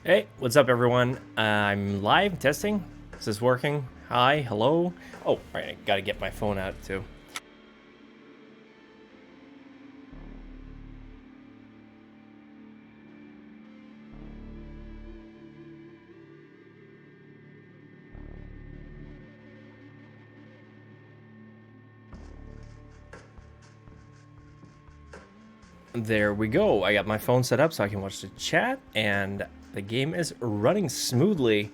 Hey, what's up, everyone? I'm live testing. Is this working? Hi, hello. Oh, right, I gotta get my phone out too. There we go. I got my phone set up so I can watch the chat, and the game is running smoothly.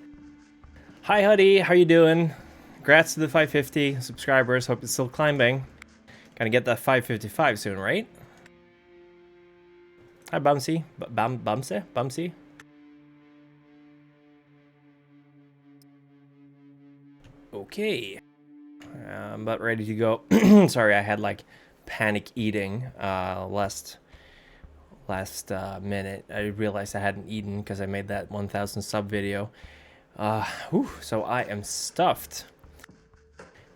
Hi, Huddy. How you doing? Congrats to the 550 subscribers. Hope it's still climbing. Gonna get that 555 soon, right? Hi, Bumsy. Bumsy? Okay. I'm about ready to go. Sorry, I had like panic eating last minute. I realized I hadn't eaten because I made that 1,000 sub video. So I am stuffed.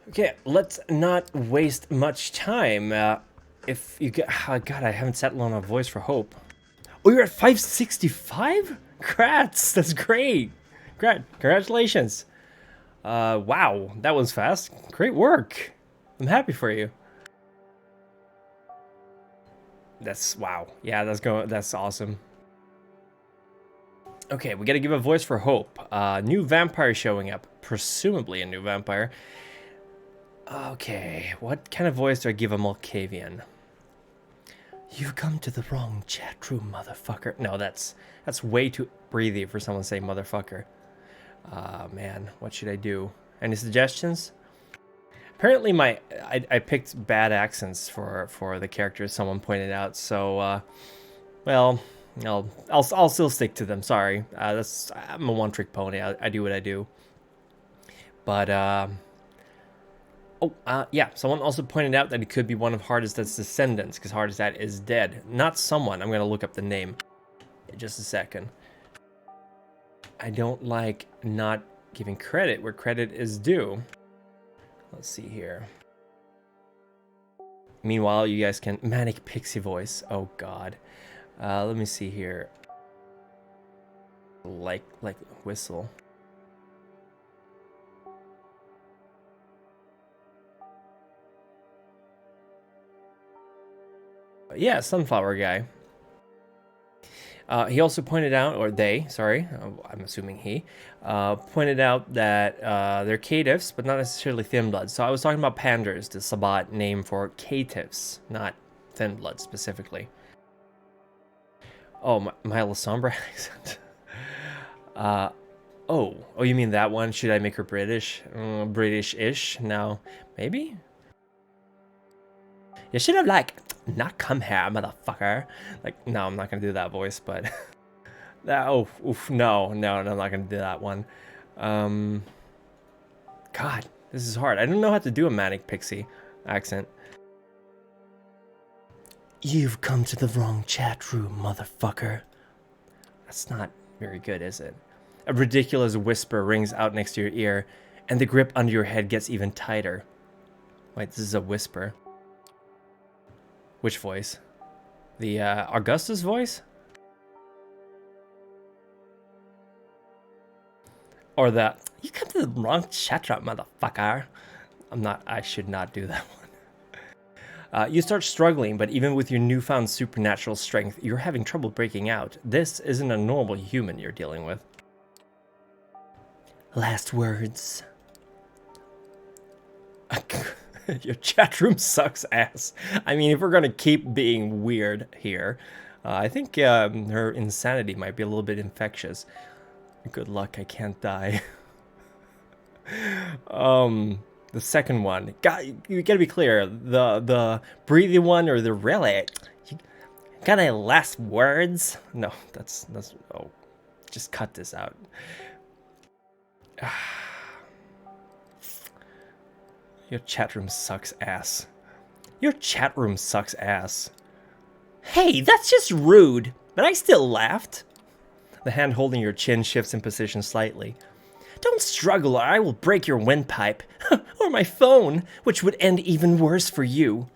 Okay, let's not waste much time. If you get, oh God, I haven't settled on a voice for hope. Oh, you're at 565? Congrats, that's great. Congratulations. Wow, that was fast. Great work. I'm happy for you. That's wow. Yeah, that's awesome. Okay, we gotta give a voice for hope. New vampire showing up. Presumably a new vampire. Okay, what kind of voice do I give a Malkavian? You've come to the wrong chat room, motherfucker. No, that's way too breathy for someone to say motherfucker. Man, what should I do? Any suggestions? Apparently I picked bad accents for the characters, someone pointed out, so well, I'll still stick to them. Sorry. I'm a one-trick pony. I do what I do. But yeah, someone also pointed out that it could be one of Hardestad's descendants, because Hardestad is dead. Not someone. I'm going to look up the name in just a second. I don't like not giving credit where credit is due. Let's see here. Meanwhile, you guys can... Manic pixie voice. Oh, God. Let me see here. Like whistle. Yeah, sunflower guy. He also pointed out, or they, sorry, I'm assuming he, pointed out that they're caitiffs, but not necessarily thin blood. So I was talking about panders, the Sabbat name for caitiffs, not thin blood specifically. Oh, my La Sombra accent. Oh, you mean that one? Should I make her British? British-ish? No, maybe? You should have, like, not come here, motherfucker. Like, no, I'm not gonna do that voice, but... no, I'm not gonna do that one. God, this is hard. I don't know how to do a manic pixie accent. You've come to the wrong chat room, motherfucker. That's not very good, is it? A ridiculous whisper rings out next to your ear, and the grip under your head gets even tighter. Wait, this is a whisper. Which voice? The Augustus voice? Or the, you come to the wrong chat room, motherfucker. I should not do that one. You start struggling, but even with your newfound supernatural strength, you're having trouble breaking out. This isn't a normal human you're dealing with. Last words. Your chat room sucks ass. I mean, if we're gonna keep being weird here, I think her insanity might be a little bit infectious. Good luck, I can't die. The second one. You gotta be clear. The breathy one or the really. You got any last words? No, that's oh, just cut this out. Your chat room sucks ass. Your chat room sucks ass. Hey, that's just rude, but I still laughed. The hand holding your chin shifts in position slightly. Don't struggle or I will break your windpipe. Or my phone, which would end even worse for you.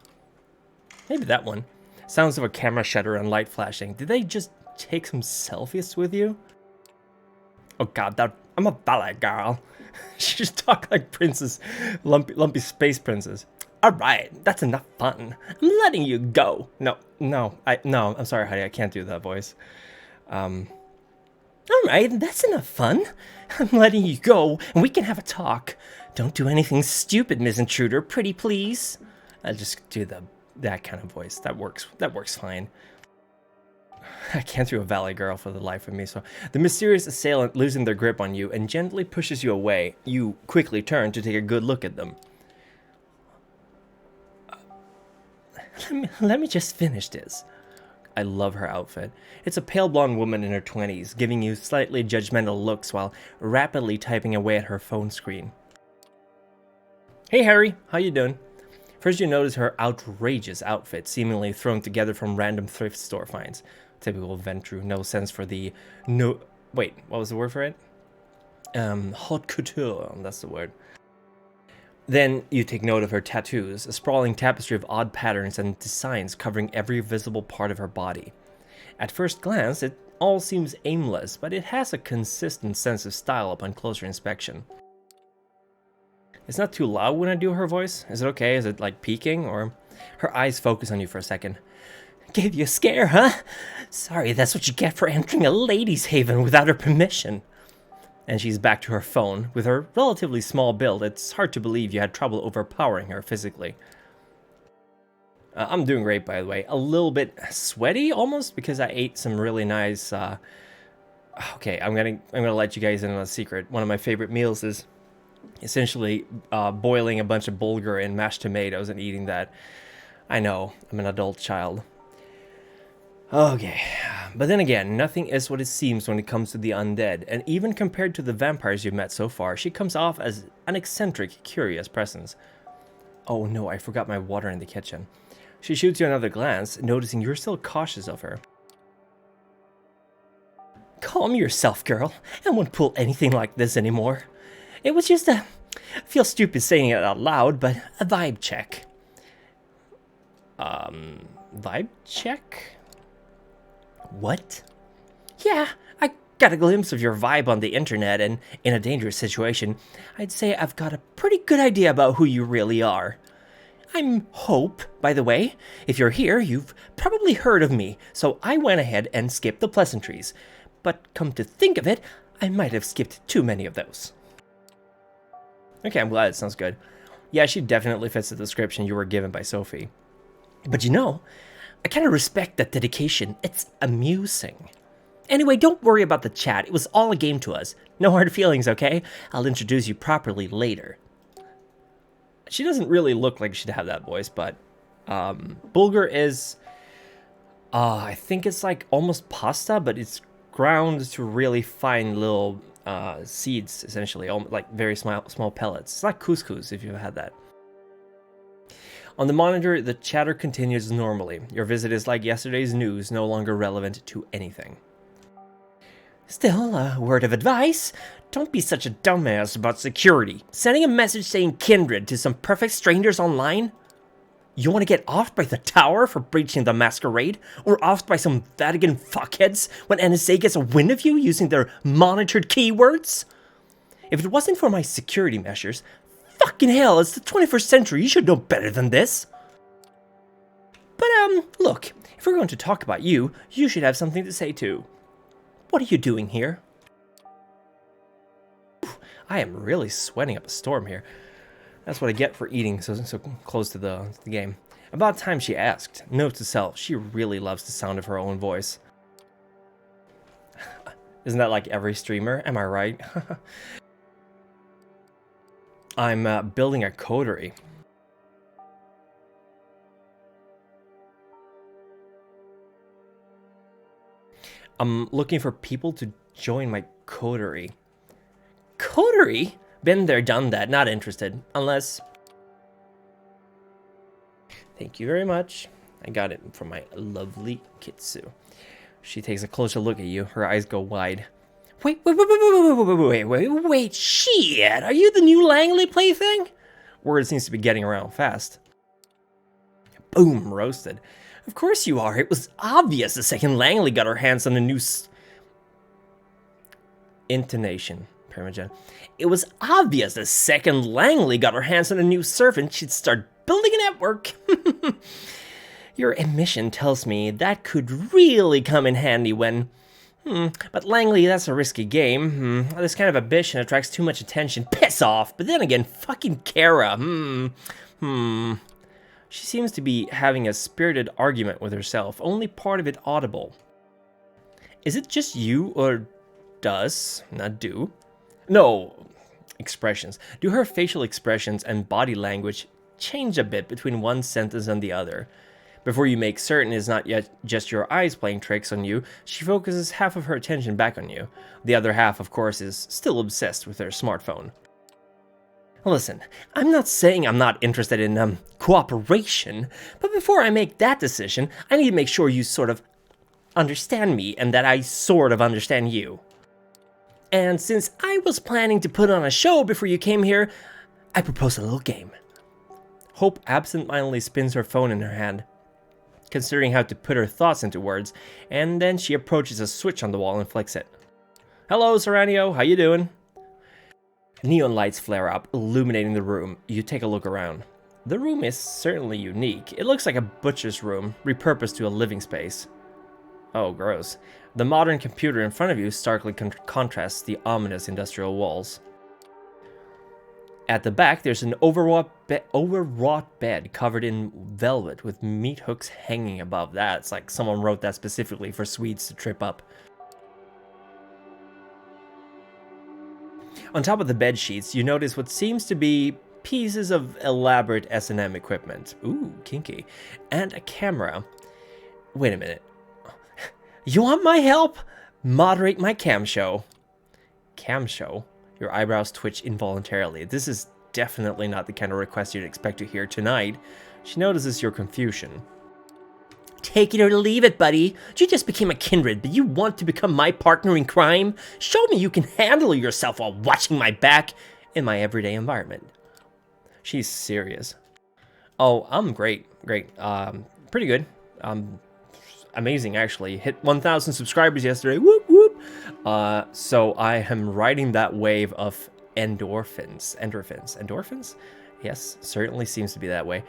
Maybe that one. Sounds of a camera shutter and light flashing. Did they just take some selfies with you? Oh god, I'm a ballet girl. She just talk like princess, lumpy space princess. All right, that's enough fun. I'm letting you go. No, I'm sorry, Heidi, I can't do that voice. All right, that's enough fun. I'm letting you go, and we can have a talk. Don't do anything stupid, Miss Intruder. Pretty please. I just do that kind of voice. That works fine. I can't do a valet girl for the life of me. So the mysterious assailant losing their grip on you and gently pushes you away. You quickly turn to take a good look at them. Let me just finish this. I love her outfit. It's a pale blonde woman in her 20s, giving you slightly judgmental looks while rapidly typing away at her phone screen. Hey Harry, how you doing? First you notice her outrageous outfit, seemingly thrown together from random thrift store finds. Typical Ventru, no sense for the wait, what was the word for it? Haute couture, that's the word. Then you take note of her tattoos, a sprawling tapestry of odd patterns and designs covering every visible part of her body. At first glance, it all seems aimless, but it has a consistent sense of style upon closer inspection. It's not too loud when I do her voice. Is it okay? Is it like peaking? Or her eyes focus on you for a second. Gave you a scare, huh? Sorry, that's what you get for entering a ladies' haven without her permission. And she's back to her phone. With her relatively small build, it's hard to believe you had trouble overpowering her physically. I'm doing great, by the way. A little bit sweaty, almost, because I ate some really nice... Okay, I'm gonna let you guys in on a secret. One of my favorite meals is essentially boiling a bunch of bulgur in mashed tomatoes and eating that. I know, I'm an adult child. Okay, but then again, nothing is what it seems when it comes to the undead, and even compared to the vampires you've met so far, she comes off as an eccentric, curious presence. Oh no, I forgot my water in the kitchen. She shoots you another glance, noticing you're still cautious of her. Calm yourself, girl. I won't pull anything like this anymore. It was just I feel stupid saying it out loud, but a vibe check. Vibe check? What? Yeah, I got a glimpse of your vibe on the internet, and in a dangerous situation, I'd say I've got a pretty good idea about who you really are. I'm Hope, by the way. If you're here, you've probably heard of me, so I went ahead and skipped the pleasantries. But come to think of it, I might have skipped too many of those. Okay, I'm glad it sounds good. Yeah, she definitely fits the description you were given by Sophie. But you know, I kind of respect that dedication. It's amusing. Anyway, don't worry about the chat. It was all a game to us. No hard feelings, okay? I'll introduce you properly later. She doesn't really look like she'd have that voice, but bulgur is, I think it's like almost pasta, but it's ground to really fine little seeds, essentially, like very small pellets. It's like couscous, if you've had that. On the monitor, the chatter continues normally. Your visit is like yesterday's news, no longer relevant to anything. Still, a word of advice. Don't be such a dumbass about security. Sending a message saying Kindred to some perfect strangers online? You want to get offed by the tower for breaching the Masquerade? Or offed by some Vatican fuckheads when NSA gets a wind of you using their monitored keywords? If it wasn't for my security measures, fucking hell, it's the 21st century, you should know better than this. But, look, if we're going to talk about you, you should have something to say too. What are you doing here? I am really sweating up a storm here. That's what I get for eating so close to the game. About time she asked. Note to self, she really loves the sound of her own voice. Isn't that like every streamer? Am I right? I'm building a coterie. I'm looking for people to join my coterie. Coterie? Been there, done that. Not interested. Unless... Thank you very much. I got it from my lovely Kitsu. She takes a closer look at you. Her eyes go wide. Wait, shit! Are you the new Langley plaything? Word seems to be getting around fast. Boom, roasted. Of course you are. It was obvious the second Langley got her hands on the new... Intonation. Parmesan. It was obvious the second Langley got her hands on a new servant, she'd start building a network. Your admission tells me that could really come in handy when... But Langley, that's a risky game. This kind of ambition attracts too much attention. Piss off! But then again, fucking Kara. She seems to be having a spirited argument with herself, only part of it audible. Is it just you, or does, not do? No, expressions. Do her facial expressions and body language change a bit between one sentence and the other? Before you make certain it's not yet just your eyes playing tricks on you, she focuses half of her attention back on you. The other half, of course, is still obsessed with her smartphone. Listen, I'm not saying I'm not interested in, cooperation, but before I make that decision, I need to make sure you sort of understand me and that I sort of understand you. And since I was planning to put on a show before you came here, I propose a little game. Hope absent-mindedly spins her phone in her hand, considering how to put her thoughts into words, and then she approaches a switch on the wall and flicks it. Hello, Serranio, how you doing? Neon lights flare up, illuminating the room. You take a look around. The room is certainly unique. It looks like a butcher's room, repurposed to a living space. Oh, gross. The modern computer in front of you starkly contrasts the ominous industrial walls. At the back, there's an overwrought bed covered in velvet with meat hooks hanging above that. It's like someone wrote that specifically for Swedes to trip up. On top of the bed sheets, you notice what seems to be pieces of elaborate S&M equipment. Ooh, kinky. And a camera. Wait a minute. You want my help? Moderate my cam show. Cam show? Your eyebrows twitch involuntarily. This is definitely not the kind of request you'd expect to hear tonight. She notices your confusion. Take it or leave it, buddy. You just became a kindred, but you want to become my partner in crime? Show me you can handle yourself while watching my back in my everyday environment. She's serious. Oh, I'm great. Pretty good. Amazing, actually. Hit 1,000 subscribers yesterday. Whoop, whoop. So I am riding that wave of endorphins. Endorphins? Yes, certainly seems to be that way.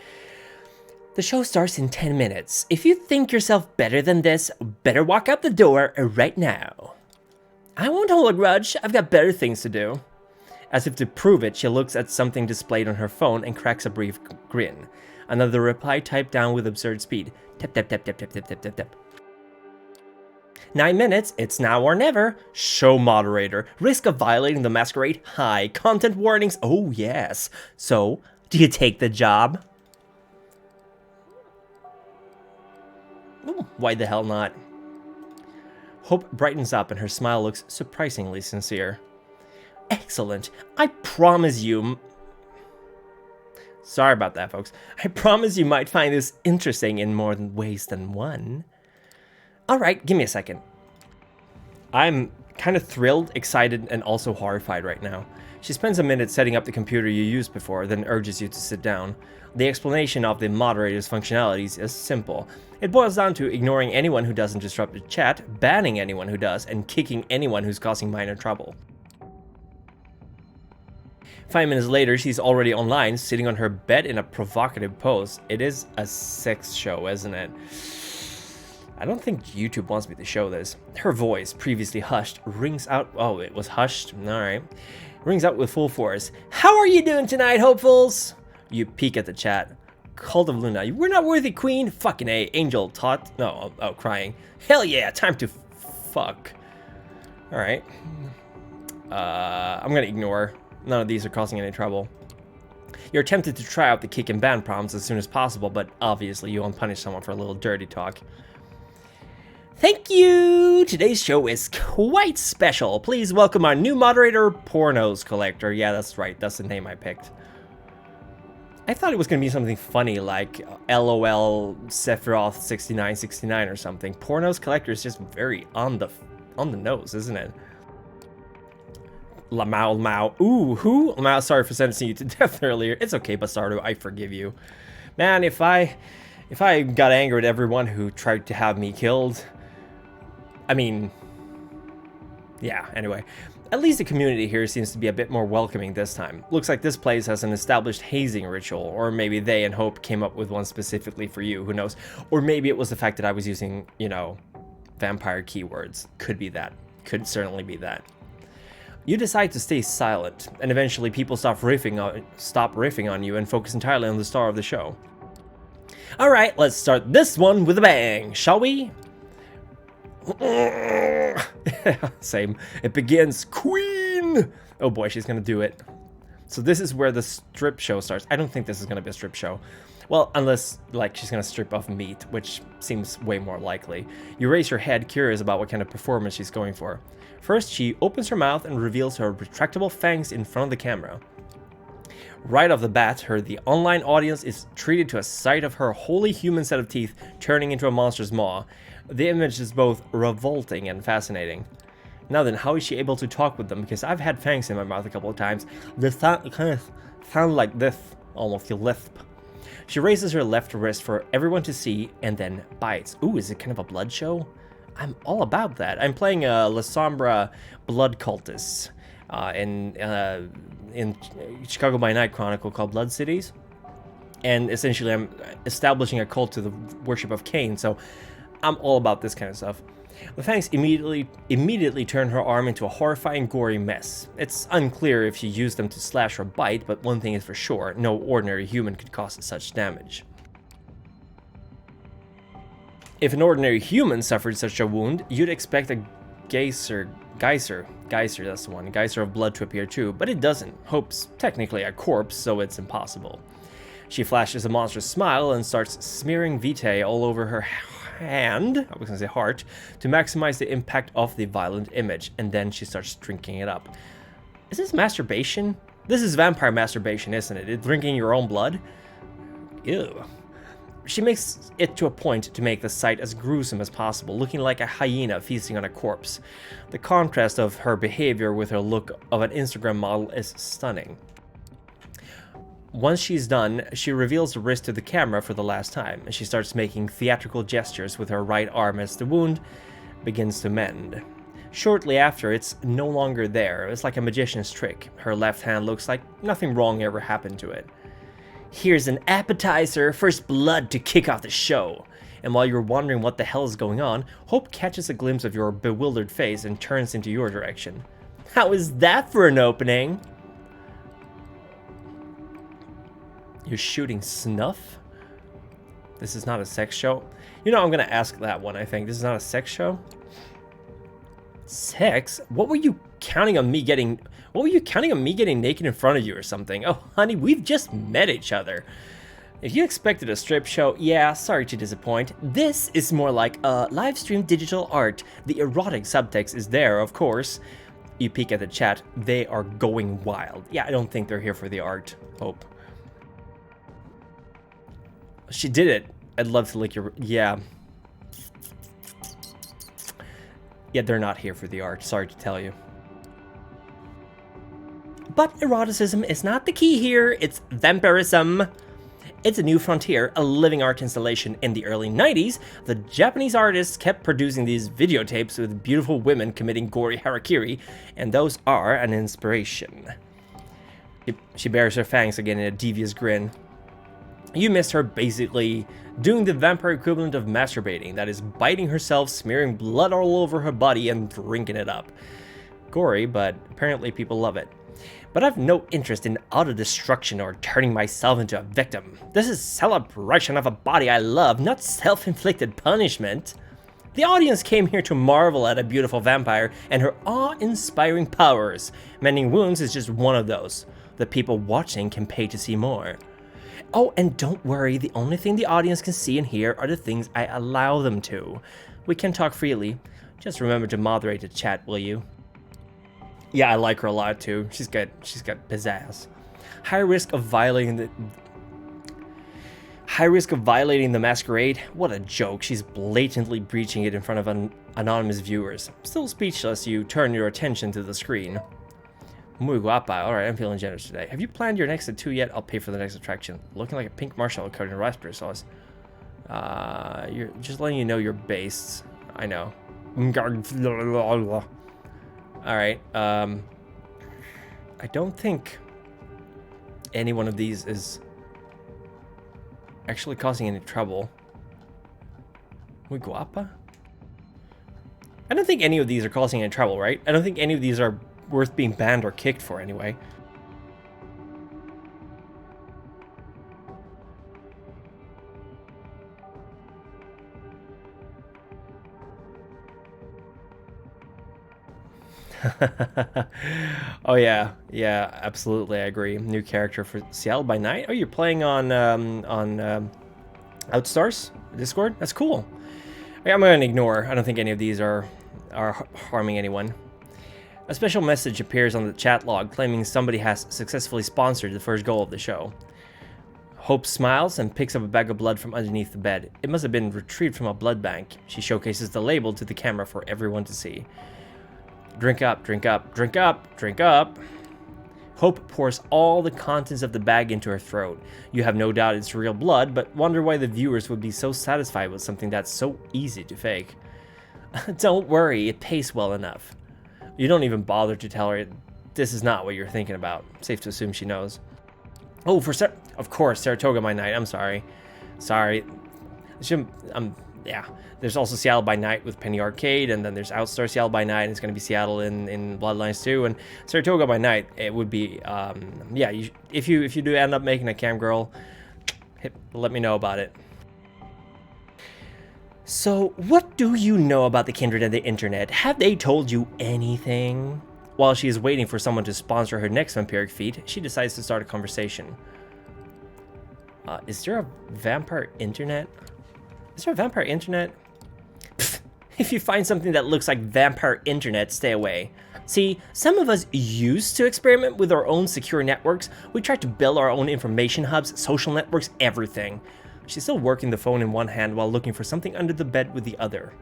The show starts in 10 minutes. If you think yourself better than this, better walk out the door right now. I won't hold a grudge. I've got better things to do. As if to prove it, she looks at something displayed on her phone and cracks a brief grin. Another reply typed down with absurd speed. Tap, tap, tap, tap, tap, tap, tap, tap, tap. 9 minutes, it's now or never. Show moderator. Risk of violating the Masquerade? High. Content warnings? Oh, yes. So, do you take the job? Ooh, why the hell not? Hope brightens up and her smile looks surprisingly sincere. Excellent. I promise you... Sorry about that, folks. I promise you might find this interesting in more ways than one. Alright, give me a second. I'm kind of thrilled, excited, and also horrified right now. She spends a minute setting up the computer you used before, then urges you to sit down. The explanation of the moderator's functionalities is simple. It boils down to ignoring anyone who doesn't disrupt the chat, banning anyone who does, and kicking anyone who's causing minor trouble. 5 minutes later, she's already online, sitting on her bed in a provocative pose. It is a sex show, isn't it? I don't think YouTube wants me to show this. Her voice, previously hushed, rings out... Oh, it was hushed? Alright. Rings out with full force. How are you doing tonight, hopefuls? You peek at the chat. Cult of Luna. We're not worthy, queen. Fucking A. Angel taught... No, oh, crying. Hell yeah, time to fuck. Alright. I'm gonna ignore. None of these are causing any trouble. You're tempted to try out the kick and ban prompts as soon as possible, but obviously you won't punish someone for a little dirty talk. Thank you! Today's show is quite special. Please welcome our new moderator, Pornos Collector. Yeah, that's right. That's the name I picked. I thought it was going to be something funny like LOL Sephiroth 6969 or something. Pornos Collector is just very on the nose, isn't it? Lamau. Ooh, who? Lamau, sorry for sentencing you to death earlier. It's okay, Bastardo. I forgive you. Man, if I got angry at everyone who tried to have me killed... I mean... Yeah, anyway. At least the community here seems to be a bit more welcoming this time. Looks like this place has an established hazing ritual, or maybe they and Hope came up with one specifically for you, who knows? Or maybe it was the fact that I was using, you know, vampire keywords. Could be that. Could certainly be that. You decide to stay silent, and eventually people stop riffing on you and focus entirely on the star of the show. Alright, let's start this one with a bang, shall we? Same. It begins, Queen! Oh boy, she's gonna do it. So this is where the strip show starts. I don't think this is gonna be a strip show. Well, unless, like, she's gonna strip off meat, which seems way more likely. You raise your head, curious about what kind of performance she's going for. First, she opens her mouth and reveals her retractable fangs in front of the camera. Right off the bat, the online audience is treated to a sight of her wholly human set of teeth turning into a monster's maw. The image is both revolting and fascinating. Now then, how is she able to talk with them? Because I've had fangs in my mouth a couple of times. They kind of sound like this, almost a lisp. She raises her left wrist for everyone to see and then bites. Ooh, is it kind of a blood show? I'm all about that. I'm playing a La Sombra blood cultist in Chicago by Night Chronicle called Blood Cities. And essentially I'm establishing a cult to the worship of Cain, so I'm all about this kind of stuff. The fangs immediately turn her arm into a horrifying, gory mess. It's unclear if she used them to slash or bite, but one thing is for sure, no ordinary human could cause such damage. If an ordinary human suffered such a wound, you'd expect a Kaiser, that's the one, Kaiser of blood to appear too, but it doesn't. Hope's technically a corpse, so it's impossible. She flashes a monstrous smile and starts smearing vitae all over her hand, I was gonna say heart, to maximize the impact of the violent image, and then she starts drinking it up. Is this masturbation? This is vampire masturbation, isn't it? Drinking your own blood? Ew. She makes it to a point to make the sight as gruesome as possible, looking like a hyena feasting on a corpse. The contrast of her behavior with her look of an Instagram model is stunning. Once she's done, she reveals the wrist to the camera for the last time, and she starts making theatrical gestures with her right arm as the wound begins to mend. Shortly after, it's no longer there. It's like a magician's trick. Her left hand looks like nothing wrong ever happened to it. Here's an appetizer, first blood to kick off the show. And while you're wondering what the hell is going on, Hope catches a glimpse of your bewildered face and turns into your direction. How is that for an opening? You're shooting snuff? This is not a sex show? You know, I'm gonna ask that one, I think. This is not a sex show? Sex? What were you counting on me getting... What were you counting on me getting naked in front of you or something? Oh, honey, we've just met each other. If you expected a strip show, yeah, sorry to disappoint. This is more like a live stream digital art. The erotic subtext is there, of course. You peek at the chat, they are going wild. Yeah, I don't think they're here for the art, Hope. She did it. I'd love to lick your... Yeah. Yeah, they're not here for the art, sorry to tell you. But eroticism is not the key here, it's vampirism. It's a new frontier, a living art installation. In the early 90s, the Japanese artists kept producing these videotapes with beautiful women committing gory harakiri, and those are an inspiration. She bares her fangs again in a devious grin. You missed her basically doing the vampire equivalent of masturbating, that is biting herself, smearing blood all over her body, and drinking it up. Gory, but apparently people love it. But I've no interest in auto-destruction or turning myself into a victim. This is celebration of a body I love, not self-inflicted punishment. The audience came here to marvel at a beautiful vampire and her awe-inspiring powers. Mending wounds is just one of those. The people watching can pay to see more. Oh, and don't worry, the only thing the audience can see and hear are the things I allow them to. We can talk freely. Just remember to moderate the chat, will you? Yeah, I like her a lot too. She's got pizzazz. High risk of violating the Masquerade? What a joke. She's blatantly breaching it in front of anonymous viewers. Still speechless, you turn your attention to the screen. Muy guapa. Alright, I'm feeling generous today. Have you planned your next tattoo yet? I'll pay for the next attraction. Looking like a pink marshmallow covered in raspberry sauce. You're just letting you know you're based. I know. All right. I don't think any one of these is actually causing any trouble. Muy guapa? I don't think any of these are causing any trouble, right? I don't think any of these are worth being banned or kicked for anyway. Oh yeah, absolutely, I agree. New character for Seattle by Night. Oh, you're playing on Outstars Discord. That's cool. I'm gonna ignore. I don't think any of these are harming anyone. A special message appears on the chat log claiming somebody has successfully sponsored the first goal of the show. Hope smiles and picks up a bag of blood from underneath the bed. It must have been retrieved from a blood bank. She showcases the label to the camera for everyone to see. Drink up, drink up, drink up, drink up. Hope pours all the contents of the bag into her throat. You have no doubt it's real blood, but wonder why the viewers would be so satisfied with something that's so easy to fake. Don't worry, it tastes well enough. You don't even bother to tell her this is not what you're thinking about. Safe to assume she knows. Oh, of course, Saratoga by Night. I'm sorry. Yeah. There's also Seattle by Night with Penny Arcade, and then there's Outstar Seattle by Night, and it's going to be Seattle in Bloodlines 2, and Saratoga by Night, it would be, yeah, if you do end up making a cam girl, let me know about it. So, what do you know about the Kindred and the internet? Have they told you anything? While she is waiting for someone to sponsor her next vampiric feat, she decides to start a conversation. Is there a vampire internet? Is there a vampire internet? Pfft, if you find something that looks like vampire internet, stay away. See, some of us used to experiment with our own secure networks. We tried to build our own information hubs, social networks, everything. She's still working the phone in one hand while looking for something under the bed with the other.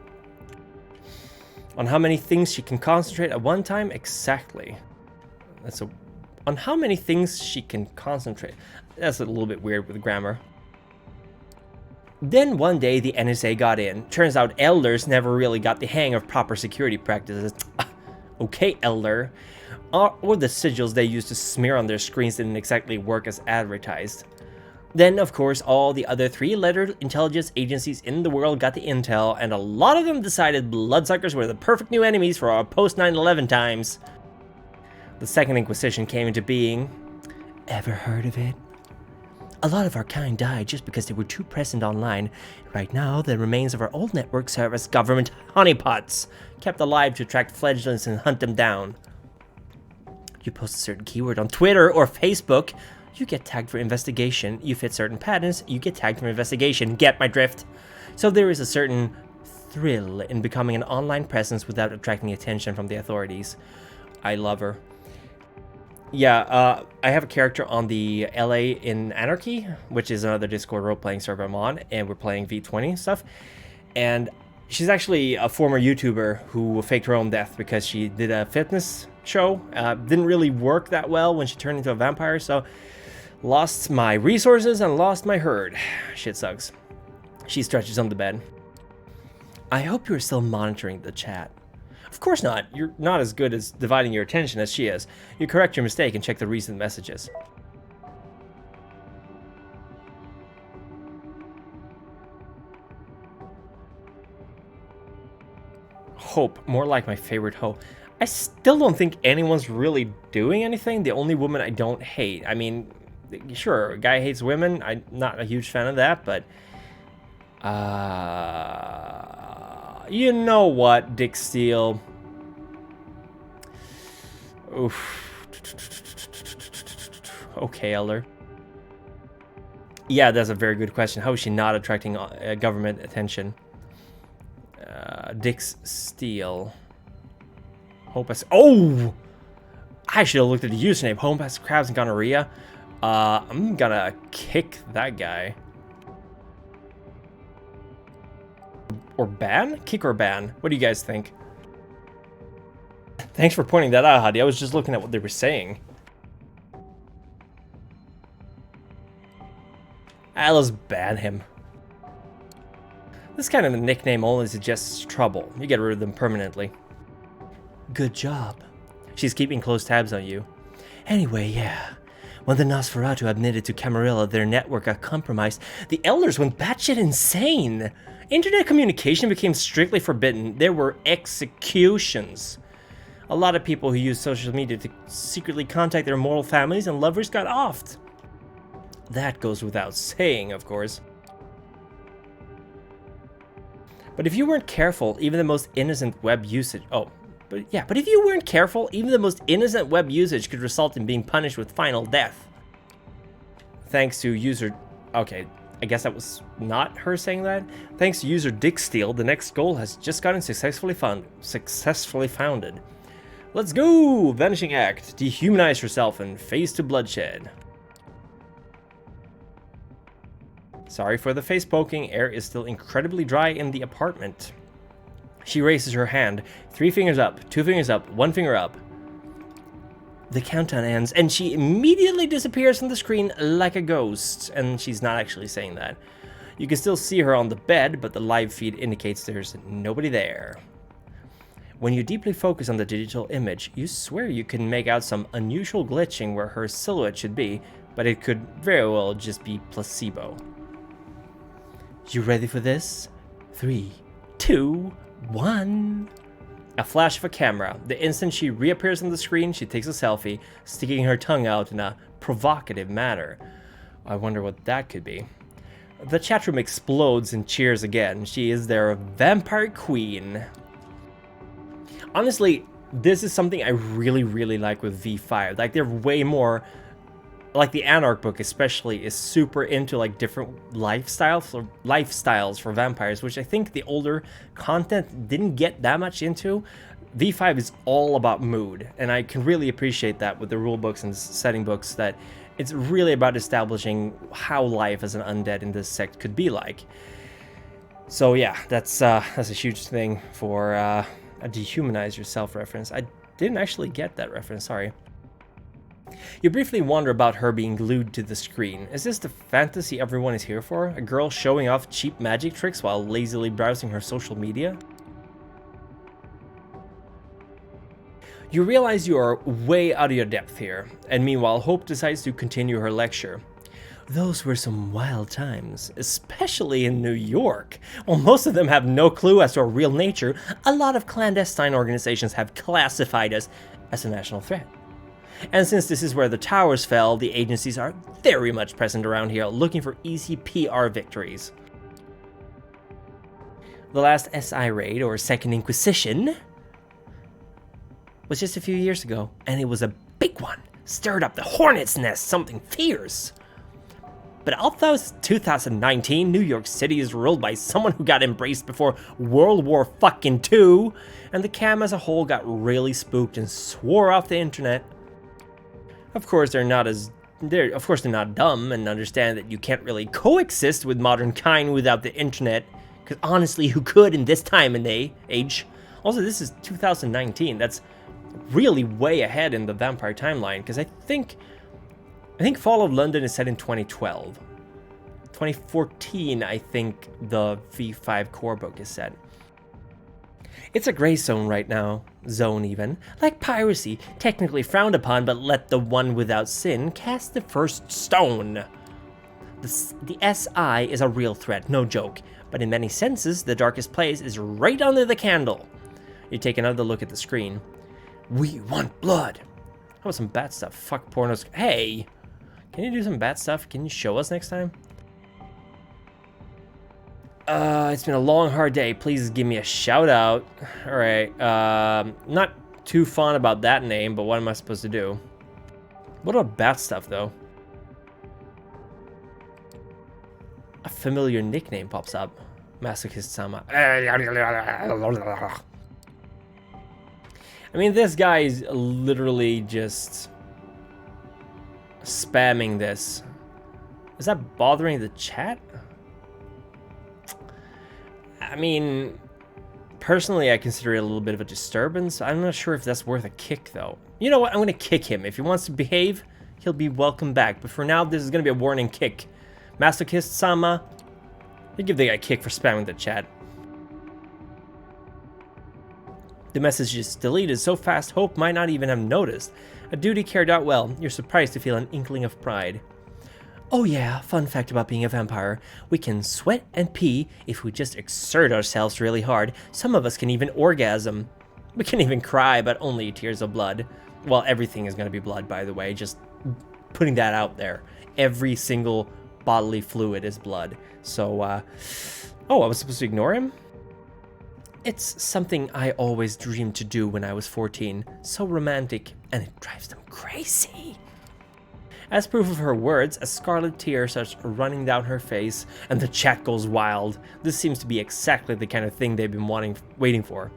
On how many things she can concentrate at one time? Exactly. On how many things she can concentrate? That's a little bit weird with grammar. Then one day the NSA got in. Turns out elders never really got the hang of proper security practices. Okay, elder. Or the sigils they used to smear on their screens didn't exactly work as advertised. Then, of course, all the other three-letter intelligence agencies in the world got the intel, and a lot of them decided bloodsuckers were the perfect new enemies for our post-9/11 times. The Second Inquisition came into being. Ever heard of it? A lot of our kind died just because they were too present online. Right now, the remains of our old network serve as government honeypots, kept alive to attract fledglings and hunt them down. You post a certain keyword on Twitter or Facebook, you get tagged for investigation. You fit certain patterns, you get tagged for investigation. Get my drift? So there is a certain thrill in becoming an online presence without attracting attention from the authorities. I love her. Yeah, I have a character on the LA in Anarchy, which is another Discord role-playing server I'm on, and we're playing V20 stuff. And she's actually a former YouTuber who faked her own death because she did a fitness show. Didn't really work that well when she turned into a vampire, so lost my resources and lost my herd. Shit sucks. She stretches on the bed. I hope you're still monitoring the chat. Of course not. You're not as good as dividing your attention as she is. You correct your mistake and check the recent messages. Hope, more like my favorite hoe. I still don't think anyone's really doing anything. The only woman I don't hate. I mean, sure, a guy hates women. I'm not a huge fan of that, but you know what, Dick Steele? Oof. Okay, Elder. Yeah, that's a very good question. How is she not attracting government attention? Dick Steele. Hope has... Oh! I should have looked at the username. Hope has crabs and gonorrhea. I'm gonna kick that guy. Or ban? Kick or ban? What do you guys think? Thanks for pointing that out, Hadi. I was just looking at what they were saying. Let's ban him. This kind of a nickname only suggests trouble. You get rid of them permanently. Good job. She's keeping close tabs on you. Anyway, yeah. When the Nosferatu admitted to Camarilla their network got compromised, the elders went batshit insane. Internet communication became strictly forbidden. There were executions. A lot of people who used social media to secretly contact their mortal families and lovers got offed. That goes without saying, of course. But if you weren't careful, even the most innocent web usage... But if you weren't careful, even the most innocent web usage could result in being punished with final death. Thanks to user... Okay, I guess that was not her saying that. Thanks to user Dicksteel, the next goal has just gotten successfully founded. Let's go! Vanishing Act. Dehumanize yourself and face to bloodshed. Sorry for the face poking. Air is still incredibly dry in the apartment. She raises her hand. 3 fingers up, 2 fingers up, 1 finger up. The countdown ends, and she immediately disappears from the screen like a ghost. And she's not actually saying that. You can still see her on the bed, but the live feed indicates there's nobody there. When you deeply focus on the digital image, you swear you can make out some unusual glitching where her silhouette should be, but it could very well just be placebo. You ready for this? 3, 2, 1. A flash of a camera. The instant she reappears on the screen, she takes a selfie, sticking her tongue out in a provocative manner. I wonder what that could be. The chat room explodes and cheers again. She is their vampire queen. Honestly, this is something I really like with V5. Like, they're way more... Like, the Anarch book especially is super into, like, different lifestyles for vampires, which I think the older content didn't get that much into. V5 is all about mood, and I can really appreciate that with the rule books and setting books, that it's really about establishing how life as an undead in this sect could be like. So yeah, that's a huge thing for a dehumanize yourself reference. I didn't actually get that reference, sorry. You briefly wonder about her being glued to the screen. Is this the fantasy everyone is here for? A girl showing off cheap magic tricks while lazily browsing her social media? You realize you are way out of your depth here, and meanwhile Hope decides to continue her lecture. Those were some wild times, especially in New York. While most of them have no clue as to our real nature, a lot of clandestine organizations have classified us as a national threat. And since this is where the towers fell, the agencies are very much present around here, looking for easy PR victories. The last SI raid, or Second Inquisition, was just a few years ago, and it was a big one. Stirred up the hornet's nest, something fierce. But although 2019, New York City is ruled by someone who got embraced before World War II, and the cam as a whole got really spooked and swore off the internet. Of course, they're not dumb and understand that you can't really coexist with modern kind without the internet. Because honestly, who could in this time and age? Also, this is 2019. That's really way ahead in the vampire timeline. Because I think Fall of London is set in 2012. 2014, I think the V5 core book is set. It's a gray zone right now, even. Like piracy, technically frowned upon, but let the one without sin cast the first stone. The SI is a real threat, no joke, but in many senses, the darkest place is right under the candle. You take another look at the screen. We want blood. How about some bad stuff? Fuck pornos. Hey, can you do some bad stuff? Can you show us next time? It's been a long, hard day. Please give me a shout out. Alright, not too fond about that name, but what am I supposed to do? What about bad stuff, though? A familiar nickname pops up. Masochist-sama. I mean, this guy is literally just spamming this. Is that bothering the chat? I mean, personally, I consider it a little bit of a disturbance. I'm not sure if that's worth a kick, though. You know what? I'm going to kick him. If he wants to behave, he'll be welcome back. But for now, this is going to be a warning kick. Masochist-sama, you give the guy a kick for spamming the chat. The message is deleted so fast Hope might not even have noticed. A duty carried out well. You're surprised to feel an inkling of pride. Oh yeah, fun fact about being a vampire. We can sweat and pee if we just exert ourselves really hard. Some of us can even orgasm. We can even cry, but only tears of blood. Well, everything is going to be blood, by the way. Just putting that out there. Every single bodily fluid is blood. So, oh, I was supposed to ignore him? It's something I always dreamed to do when I was 14. So romantic, and it drives them crazy. As proof of her words, a scarlet tear starts running down her face, and the chat goes wild. This seems to be exactly the kind of thing they've been waiting for.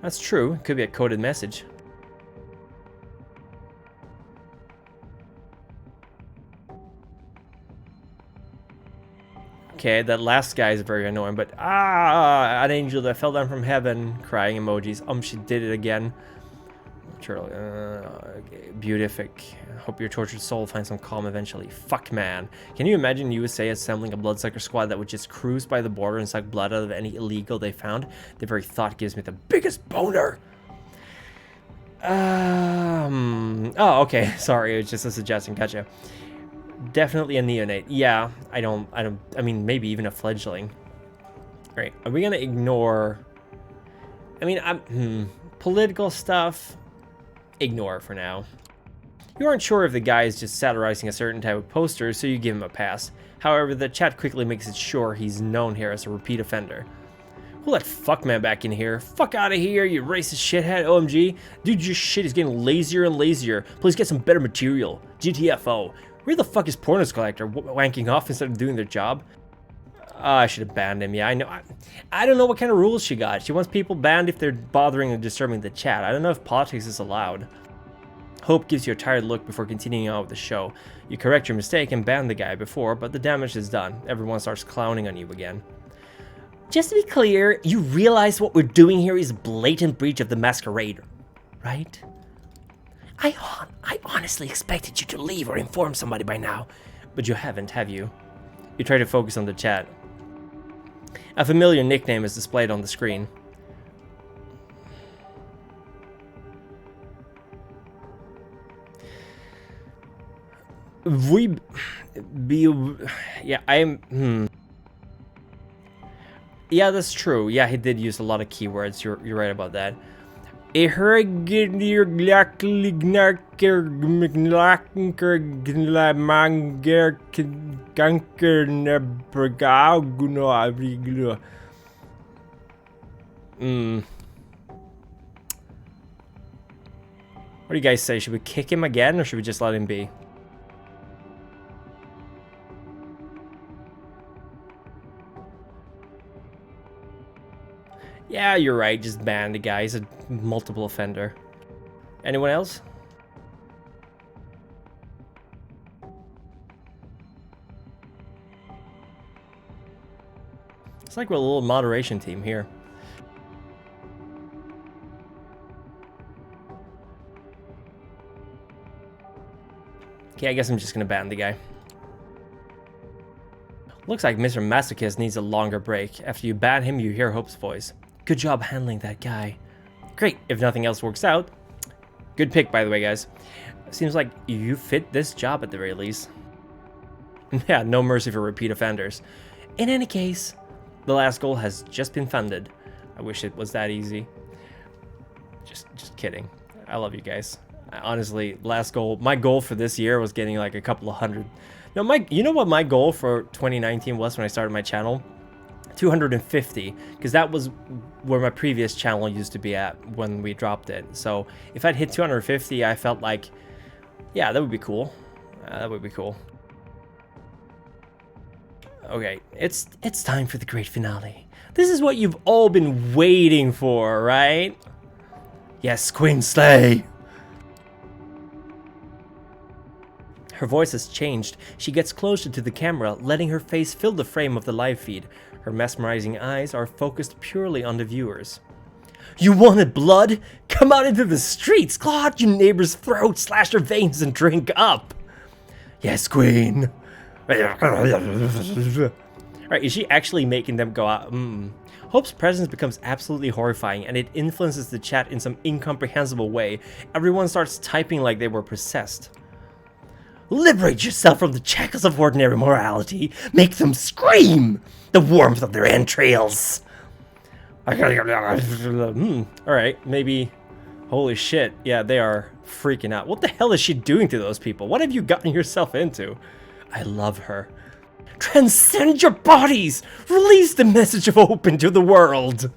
That's true. It could be a coded message. Okay, that last guy is very annoying, but an angel that fell down from heaven, crying emojis. She did it again. Okay, beautific. Hope your tortured soul finds some calm eventually. Fuck, man. Can you imagine USA assembling a bloodsucker squad that would just cruise by the border and suck blood out of any illegal they found? The very thought gives me the biggest boner. Oh, okay. Sorry, it was just a suggestion. Gotcha. Definitely a neonate. Yeah, I mean, maybe even a fledgling. Right, are we gonna ignore... I mean, political stuff, ignore for now. You aren't sure if the guy is just satirizing a certain type of poster, so you give him a pass. However, the chat quickly makes it sure he's known here as a repeat offender. We'll let fuckman back in here. Fuck out of here, you racist shithead, OMG. Dude, your shit is getting lazier and lazier. Please get some better material. GTFO. Where the fuck is Pornos Collector wanking off instead of doing their job? I should have banned him. Yeah, I know. I don't know what kind of rules she got. She wants people banned if they're bothering and disturbing the chat. I don't know if politics is allowed. Hope gives you a tired look before continuing on with the show. You correct your mistake and ban the guy before, but the damage is done. Everyone starts clowning on you again. Just to be clear, you realize what we're doing here is a blatant breach of the Masquerade, right? I honestly expected you to leave or inform somebody by now. But you haven't, have you? You try to focus on the chat. A familiar nickname is displayed on the screen. Yeah, that's true. Yeah, he did use a lot of keywords. You're right about that. What do you guys say? Should we kick him again or should we just let him be? Yeah, you're right. Just ban the guy. He's a multiple offender. Anyone else? It's like we're a little moderation team here. Okay, I guess I'm just gonna ban the guy. Looks like Mr. Masochist needs a longer break. After you ban him, you hear Hope's voice. Good job handling that guy. Great, if nothing else works out. Good pick, by the way, guys. Seems like you fit this job at the very least. Yeah, no mercy for repeat offenders. In any case, the last goal has just been funded. I wish it was that easy. Just kidding. I love you guys. Honestly, last goal, my goal for this year was getting like a couple of hundred. No, you know what my goal for 2019 was when I started my channel? 250, because that was where my previous channel used to be at when we dropped it. So if I'd hit 250, I felt like, yeah, that would be cool. That would be cool. Okay, it's time for the great finale. This is what you've all been waiting for, right? Yes, Queen Slay. Her voice has changed. She gets closer to the camera, letting her face fill the frame of the live feed. Her mesmerizing eyes are focused purely on the viewers. You wanted blood? Come out into the streets, claw out your neighbor's throat, slash their veins, and drink up. Yes, Queen. Alright, is she actually making them go out? Hope's presence becomes absolutely horrifying, and it influences the chat in some incomprehensible way. Everyone starts typing like they were possessed. Liberate yourself from the shackles of ordinary morality. Make them scream! The warmth of their entrails. Alright, maybe... Holy shit, yeah, they are freaking out. What the hell is she doing to those people? What have you gotten yourself into? I love her. Transcend your bodies! Release the message of hope into the world!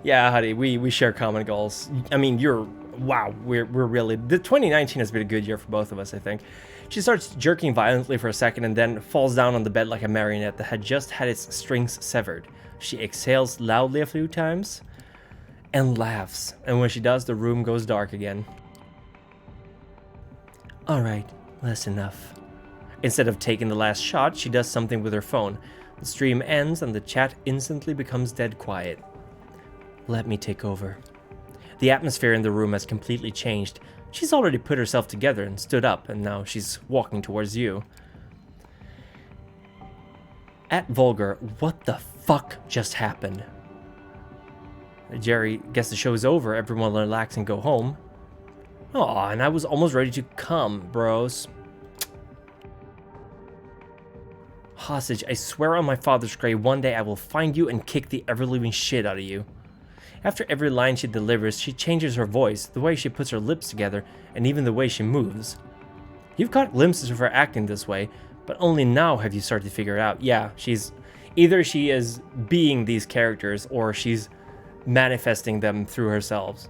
Yeah, honey, we share common goals. I mean, wow, we're really... The 2019 has been a good year for both of us, I think. She starts jerking violently for a second and then falls down on the bed like a marionette that had just had its strings severed. She exhales loudly a few times and laughs. And when she does, the room goes dark again. Alright, that's enough. Instead of taking the last shot, she does something with her phone. The stream ends and the chat instantly becomes dead quiet. Let me take over. The atmosphere in the room has completely changed. She's already put herself together and stood up, and now she's walking towards you. At Vulgar, what the fuck just happened? Jerry, guess the show's over. Everyone relax and go home. Aw, and I was almost ready to come, bros. Hostage, I swear on my father's grave, one day I will find you and kick the ever-living shit out of you. After every line she delivers, she changes her voice, the way she puts her lips together, and even the way she moves. You've caught glimpses of her acting this way, but only now have you started to figure it out. Yeah, either she is being these characters, or she's manifesting them through herself.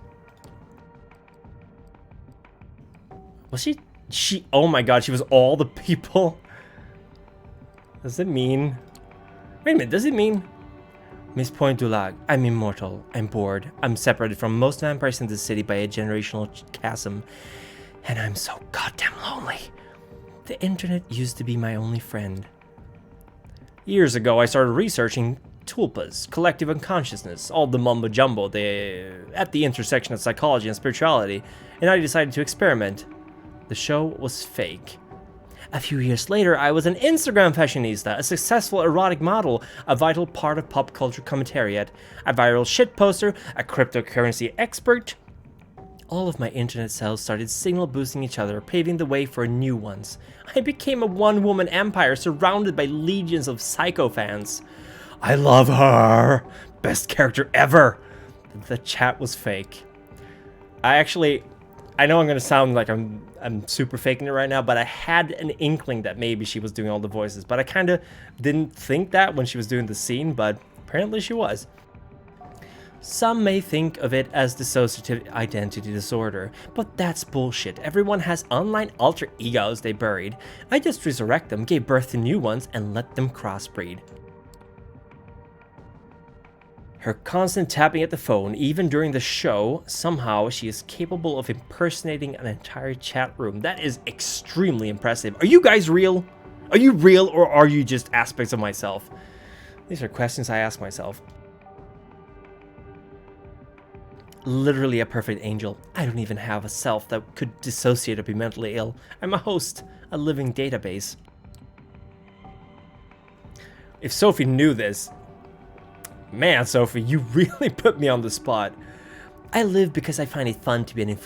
Was she, oh my god, she was all the people? Does it mean... Wait a minute, does it mean... Miss Point du Lac, I'm immortal, I'm bored, I'm separated from most vampires in the city by a generational chasm, and I'm so goddamn lonely. The internet used to be my only friend. Years ago, I started researching tulpas, collective unconsciousness, all the mumbo-jumbo, at the intersection of psychology and spirituality, and I decided to experiment. The show was fake. A few years later, I was an Instagram fashionista, a successful erotic model, a vital part of pop culture commentariat, a viral shitposter, a cryptocurrency expert. All of my internet cells started signal boosting each other, paving the way for new ones. I became a one-woman empire surrounded by legions of psycho fans. I love her! Best character ever! The chat was fake. I know I'm going to sound like I'm super faking it right now, but I had an inkling that maybe she was doing all the voices, but I kind of didn't think that when she was doing the scene, but apparently she was. Some may think of it as dissociative identity disorder, but that's bullshit. Everyone has online alter egos they buried. I just resurrect them, gave birth to new ones, and let them crossbreed. Her constant tapping at the phone, even during the show, somehow she is capable of impersonating an entire chat room. That is extremely impressive. Are you guys real? Are you real, or are you just aspects of myself? These are questions I ask myself. Literally a perfect angel. I don't even have a self that could dissociate or be mentally ill. I'm a host, a living database. If Sophie knew this... Man, Sophie, you really put me on the spot. I live because I find it fun to be an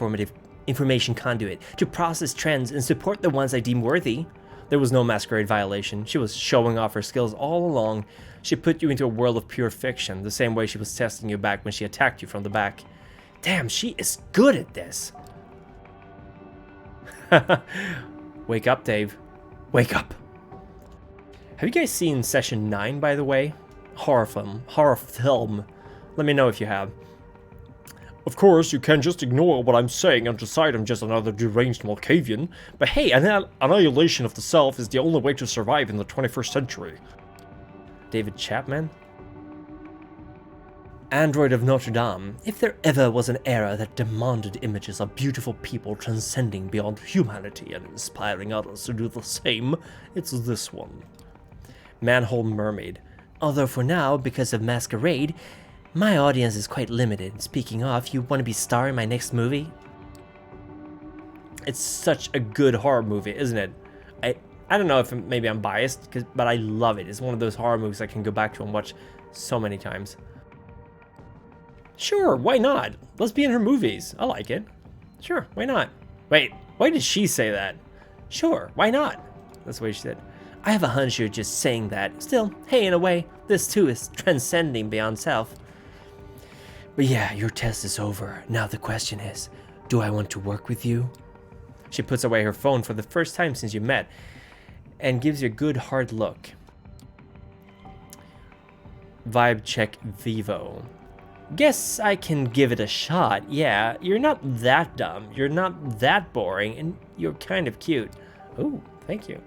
information conduit, to process trends and support the ones I deem worthy. There was no Masquerade violation. She was showing off her skills all along. She put you into a world of pure fiction, the same way she was testing you back when she attacked you from the back. Damn, she is good at this. Wake up, Dave. Wake up. Have you guys seen Session 9, by the way? Horror film. Let me know if you have. Of course, you can just ignore what I'm saying and decide I'm just another deranged Malkavian, but hey, annihilation of the self is the only way to survive in the 21st century. David Chapman? Android of Notre Dame. If there ever was an era that demanded images of beautiful people transcending beyond humanity and inspiring others to do the same, it's this one. Manhole Mermaid. Although for now, because of Masquerade, my audience is quite limited. Speaking of, you want to be star in my next movie? It's such a good horror movie, isn't it? I don't know if maybe I'm biased, but I love it. It's one of those horror movies I can go back to and watch so many times. Sure, why not? Let's be in her movies. I like it. Sure, why not? Wait, why did she say that? Sure, why not? That's the way she said. I have a hunch you're just saying that. Still, hey, in a way, this too is transcending beyond self. But yeah, your test is over. Now the question is, do I want to work with you? She puts away her phone for the first time since you met and gives you a good hard look. Vibe check Vivo. Guess I can give it a shot. Yeah, you're not that dumb. You're not that boring, and you're kind of cute. Ooh, thank you.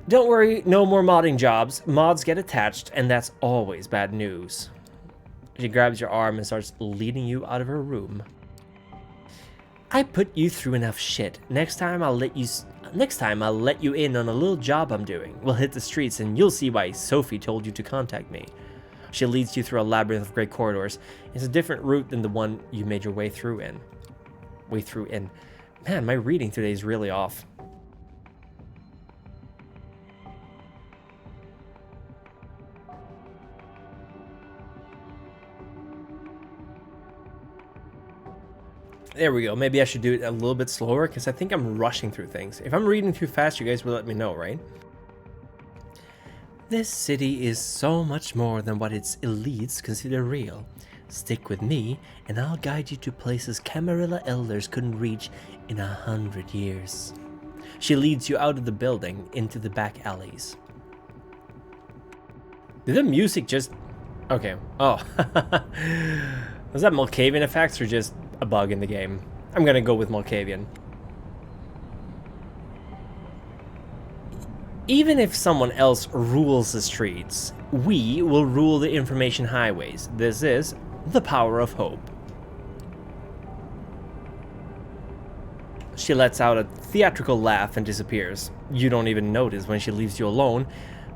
Don't worry, no more modding jobs. Mods get attached, and that's always bad news. She grabs your arm and starts leading you out of her room. I put you through enough shit. Next time I'll let you in on a little job I'm doing. We'll hit the streets and you'll see why Sophie told you to contact me. She leads you through a labyrinth of great corridors. It's a different route than the one you made your way through in. Man, my reading today is really off. There we go. Maybe I should do it a little bit slower because I think I'm rushing through things. If I'm reading too fast, you guys will let me know, right? This city is so much more than what its elites consider real. Stick with me, and I'll guide you to places Camarilla elders couldn't reach in 100 years. She leads you out of the building into the back alleys. Did the music just... Okay. Oh. Was that Malkavian effects or just a bug in the game? I'm gonna go with Malkavian. Even if someone else rules the streets, we will rule the information highways. This is the power of hope. She lets out a theatrical laugh and disappears. You don't even notice when she leaves you alone.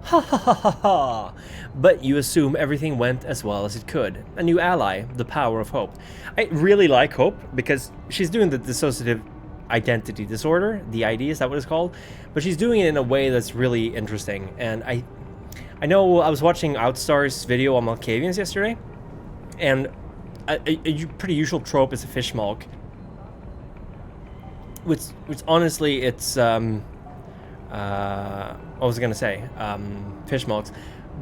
Ha ha ha ha ha! But you assume everything went as well as it could. A new ally, the power of hope. I really like Hope because she's doing the dissociative identity disorder, the ID, is that what it's called? But she's doing it in a way that's really interesting. And I know I was watching Outstar's video on Malkavians yesterday, and a pretty usual trope is a fishmalk. Which honestly, it's what was I gonna say? Fishmalks.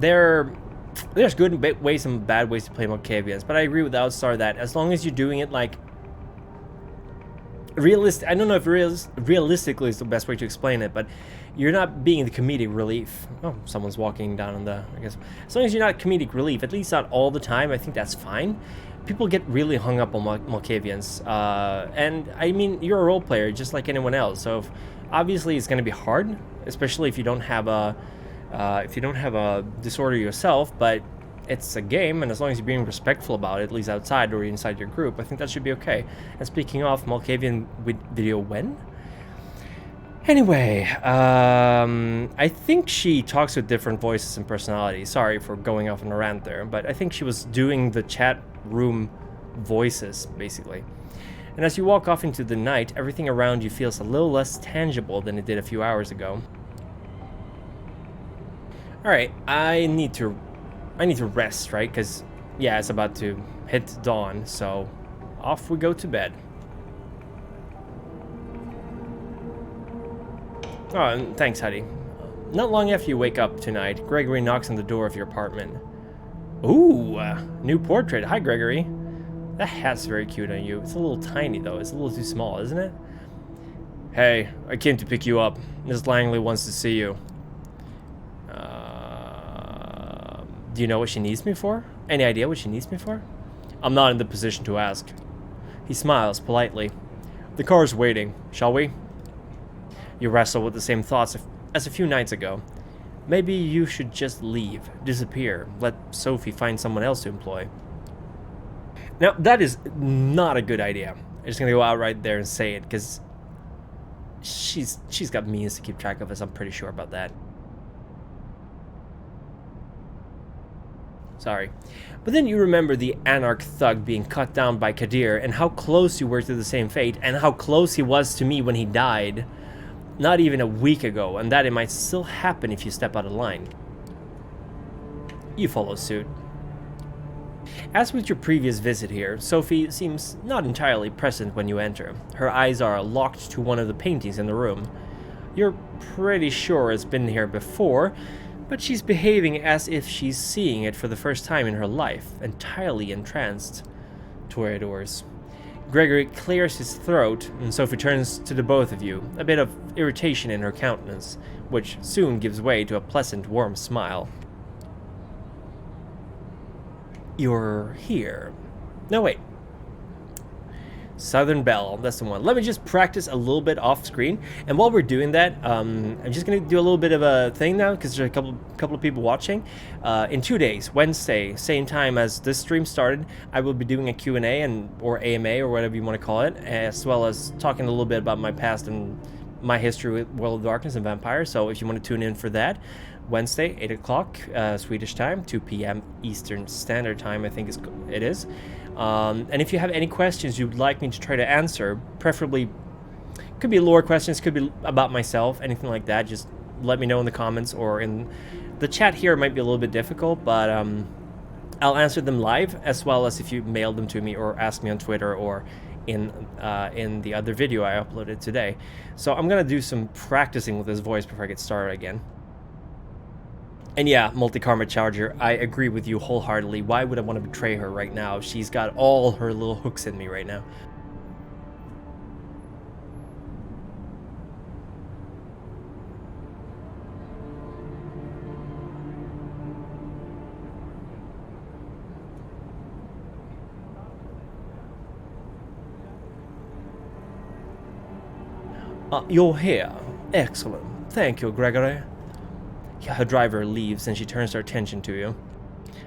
There's good ways and bad ways to play Malkavians, but I agree with Outstar that as long as you're doing it like realistic, I don't know if realistically is the best way to explain it, but you're not being the comedic relief. Oh, someone's walking down on the, I guess. As long as you're not comedic relief, at least not all the time, I think that's fine. People get really hung up on Malkavians, and I mean, you're a role player just like anyone else, so obviously it's going to be hard, especially if you don't have a disorder yourself, but it's a game, and as long as you're being respectful about it, at least outside or inside your group, I think that should be okay. And speaking of Malkavian video, when? Anyway, I think she talks with different voices and personalities. Sorry for going off on a rant there, but I think she was doing the chat room voices, basically. And as you walk off into the night, everything around you feels a little less tangible than it did a few hours ago. Alright, I need to rest, right? Because, yeah, it's about to hit dawn, so off we go to bed. Oh, and thanks, Huddy. Not long after you wake up tonight, Gregory knocks on the door of your apartment. Ooh, new portrait. Hi, Gregory. That hat's very cute on you. It's a little tiny, though. It's a little too small, isn't it? Hey, I came to pick you up. Miss Langley wants to see you. Do you know what she needs me for? Any idea what she needs me for? I'm not in the position to ask. He smiles politely. The car's waiting. Shall we? You wrestle with the same thoughts as a few nights ago. Maybe you should just leave, disappear, let Sophie find someone else to employ. Now, that is not a good idea. I'm just gonna go out right there and say it, because she's got means to keep track of us, I'm pretty sure about that. Sorry. But then you remember the anarch thug being cut down by Kadir and how close you were to the same fate and how close he was to me when he died. Not even a week ago, and that it might still happen if you step out of line. You follow suit. As with your previous visit here, Sophie seems not entirely present when you enter. Her eyes are locked to one of the paintings in the room. You're pretty sure it's been here before, but she's behaving as if she's seeing it for the first time in her life, entirely entranced. Toreadors. Gregory clears his throat, and Sophie turns to the both of you, a bit of irritation in her countenance, which soon gives way to a pleasant, warm smile. You're here. No, wait. Southern Belle, that's the one. Let me just practice a little bit off screen, and while we're doing that, I'm just gonna do a little bit of a thing now because there's a couple of people watching. In 2 days, Wednesday, same time as this stream started, I will be doing a Q&A or AMA or whatever you want to call it, as well as talking a little bit about my past and my history with World of Darkness and Vampire. So if you want to tune in for that, Wednesday, 8 o'clock Swedish time, 2 p.m. Eastern Standard Time, I think it is. And if you have any questions you'd like me to try to answer, preferably, could be lore questions, could be about myself, anything like that, just let me know in the comments or in the chat here. It might be a little bit difficult, but I'll answer them live, as well as if you mail them to me or ask me on Twitter or in the other video I uploaded today. So I'm going to do some practicing with this voice before I get started again. And yeah, Multi-Karma Charger, I agree with you wholeheartedly. Why would I want to betray her right now? She's got all her little hooks in me right now. You're here. Excellent. Thank you, Gregory. Her driver leaves and she turns her attention to you.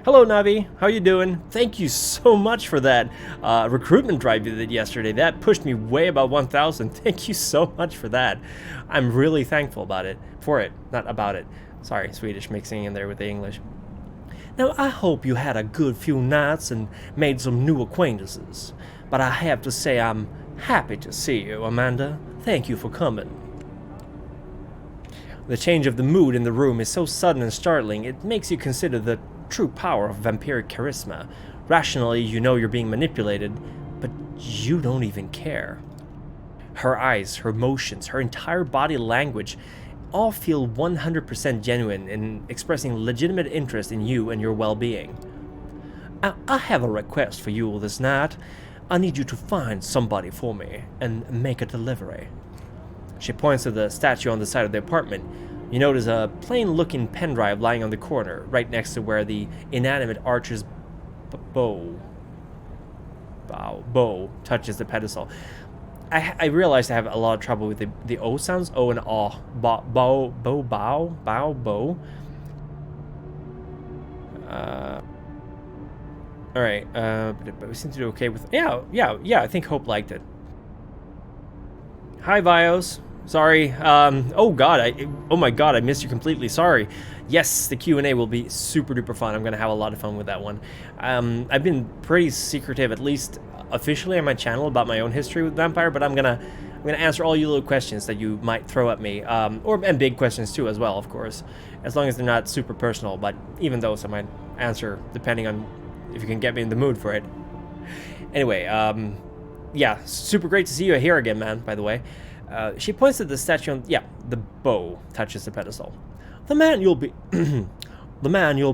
Hello, Navi. How you doing? Thank you so much for that recruitment drive you did yesterday. That pushed me way above 1,000. Thank you so much for that. I'm really thankful about it. For it, not about it. Sorry, Swedish mixing in there with the English. Now, I hope you had a good few nights and made some new acquaintances. But I have to say I'm happy to see you, Amanda. Thank you for coming. The change of the mood in the room is so sudden and startling, it makes you consider the true power of vampiric charisma. Rationally, you know you're being manipulated, but you don't even care. Her eyes, her motions, her entire body language all feel 100% genuine in expressing legitimate interest in you and your well-being. I have a request for you this night. I need you to find somebody for me and make a delivery. She points to the statue on the side of the apartment. You notice a plain-looking pen drive lying on the corner, right next to where the inanimate archer's bow touches the pedestal. I realize I have a lot of trouble with the O sounds, O and O. Bow. Alright, but we seem to do okay with... Yeah, I think Hope liked it. Hi, Vios. Sorry. Oh my god, I missed you completely. Sorry. Yes, the Q&A will be super duper fun. I'm gonna have a lot of fun with that one. I've been pretty secretive, at least officially on my channel, about my own history with Vampire, but I'm gonna answer all you little questions that you might throw at me, and big questions too as well, of course, as long as they're not super personal. But even those I might answer depending on if you can get me in the mood for it. Anyway, yeah, super great to see you here again, man, by the way. She points at the statue on... Yeah, the bow touches the pedestal. The man you'll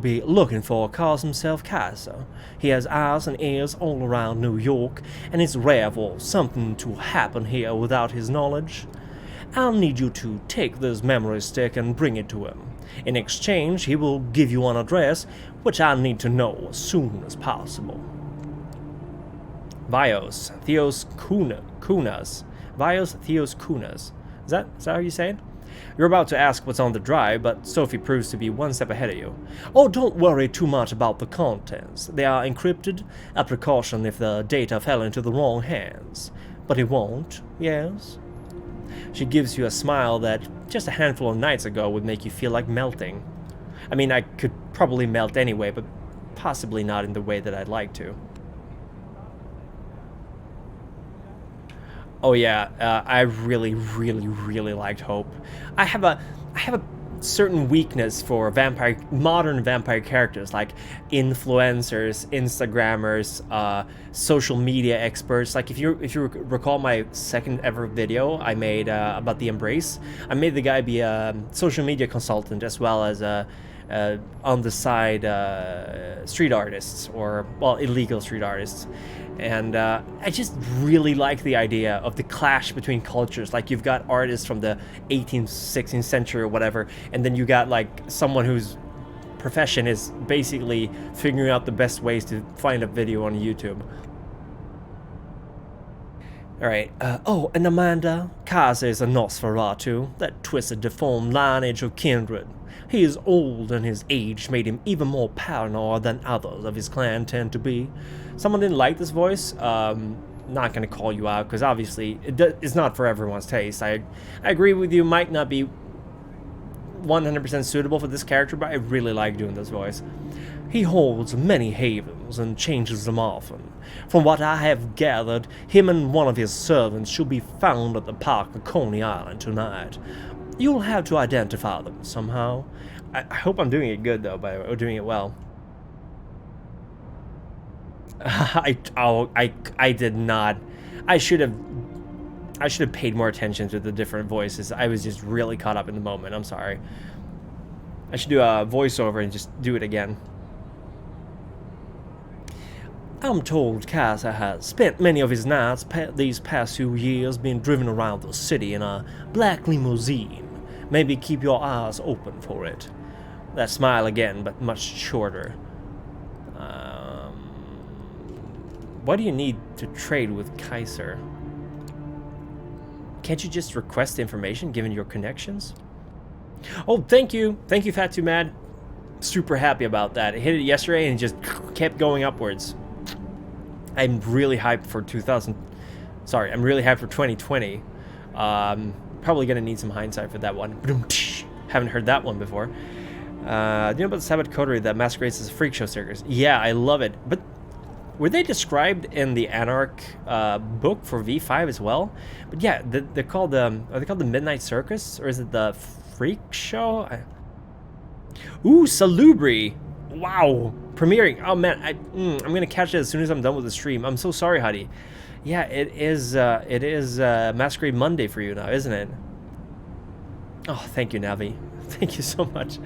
be looking for calls himself Kaiser. He has eyes and ears all around New York, and it's rare for something to happen here without his knowledge. I'll need you to take this memory stick and bring it to him. In exchange, he will give you an address, which I need to know as soon as possible. Vios Theos Kunas. Vios Theos Kunas. Is that how you say it? You're about to ask what's on the drive, but Sophie proves to be one step ahead of you. Oh, don't worry too much about the contents. They are encrypted, a precaution if the data fell into the wrong hands. But it won't, yes? She gives you a smile that just a handful of nights ago would make you feel like melting. I mean, I could probably melt anyway, but possibly not in the way that I'd like to. Oh yeah, I really, really, really liked Hope. I have a certain weakness for modern vampire characters like influencers, Instagrammers, social media experts. Like if you recall my second ever video I made about the Embrace, I made the guy be a social media consultant as well as a on the side street artists, or well, illegal street artists. And I just really like the idea of the clash between cultures. Like you've got artists from the 18th, 16th century or whatever, and then you got like someone whose profession is basically figuring out the best ways to find a video on YouTube. Alright, oh, and Amanda, Kaiser is a Nosferatu, that twisted, deformed lineage of Kindred. He is old, and his age made him even more paranoid than others of his clan tend to be. Someone didn't like this voice. Not going to call you out, because obviously it's not for everyone's taste. I agree with you, might not be 100% suitable for this character, but I really like doing this voice. He holds many havens and changes them often. From what I have gathered, him and one of his servants should be found at the park of Coney Island tonight. You'll have to identify them somehow. I hope I'm doing it good, though, by the way, or doing it well. I did not. I should have paid more attention to the different voices. I was just really caught up in the moment. I'm sorry. I should do a voiceover and just do it again. I'm told Kaiser has spent many of his nights these past few years being driven around the city in a black limousine. Maybe keep your eyes open for it. That smile again, but much shorter. What do you need to trade with Kaiser? Can't you just request information given your connections? Oh, thank you, Fat Too Mad. Super happy about that. I hit it yesterday and just kept going upwards. I'm really hyped for 2020. Probably gonna need some hindsight for that one. Haven't heard that one before. Do you know about the Sabbath Coterie that masquerades as a freak show circus? Yeah, I love it. But were they described in the Anarch book for V5 as well? But yeah, they're called are they called the Midnight Circus, or is it the Freak Show? Ooh, Salubri! Wow, premiering! Oh man, I'm gonna catch it as soon as I'm done with the stream. I'm so sorry, Huddy. Yeah, it is Masquerade Monday for you now, isn't it? Oh, thank you, Navi. Thank you so much.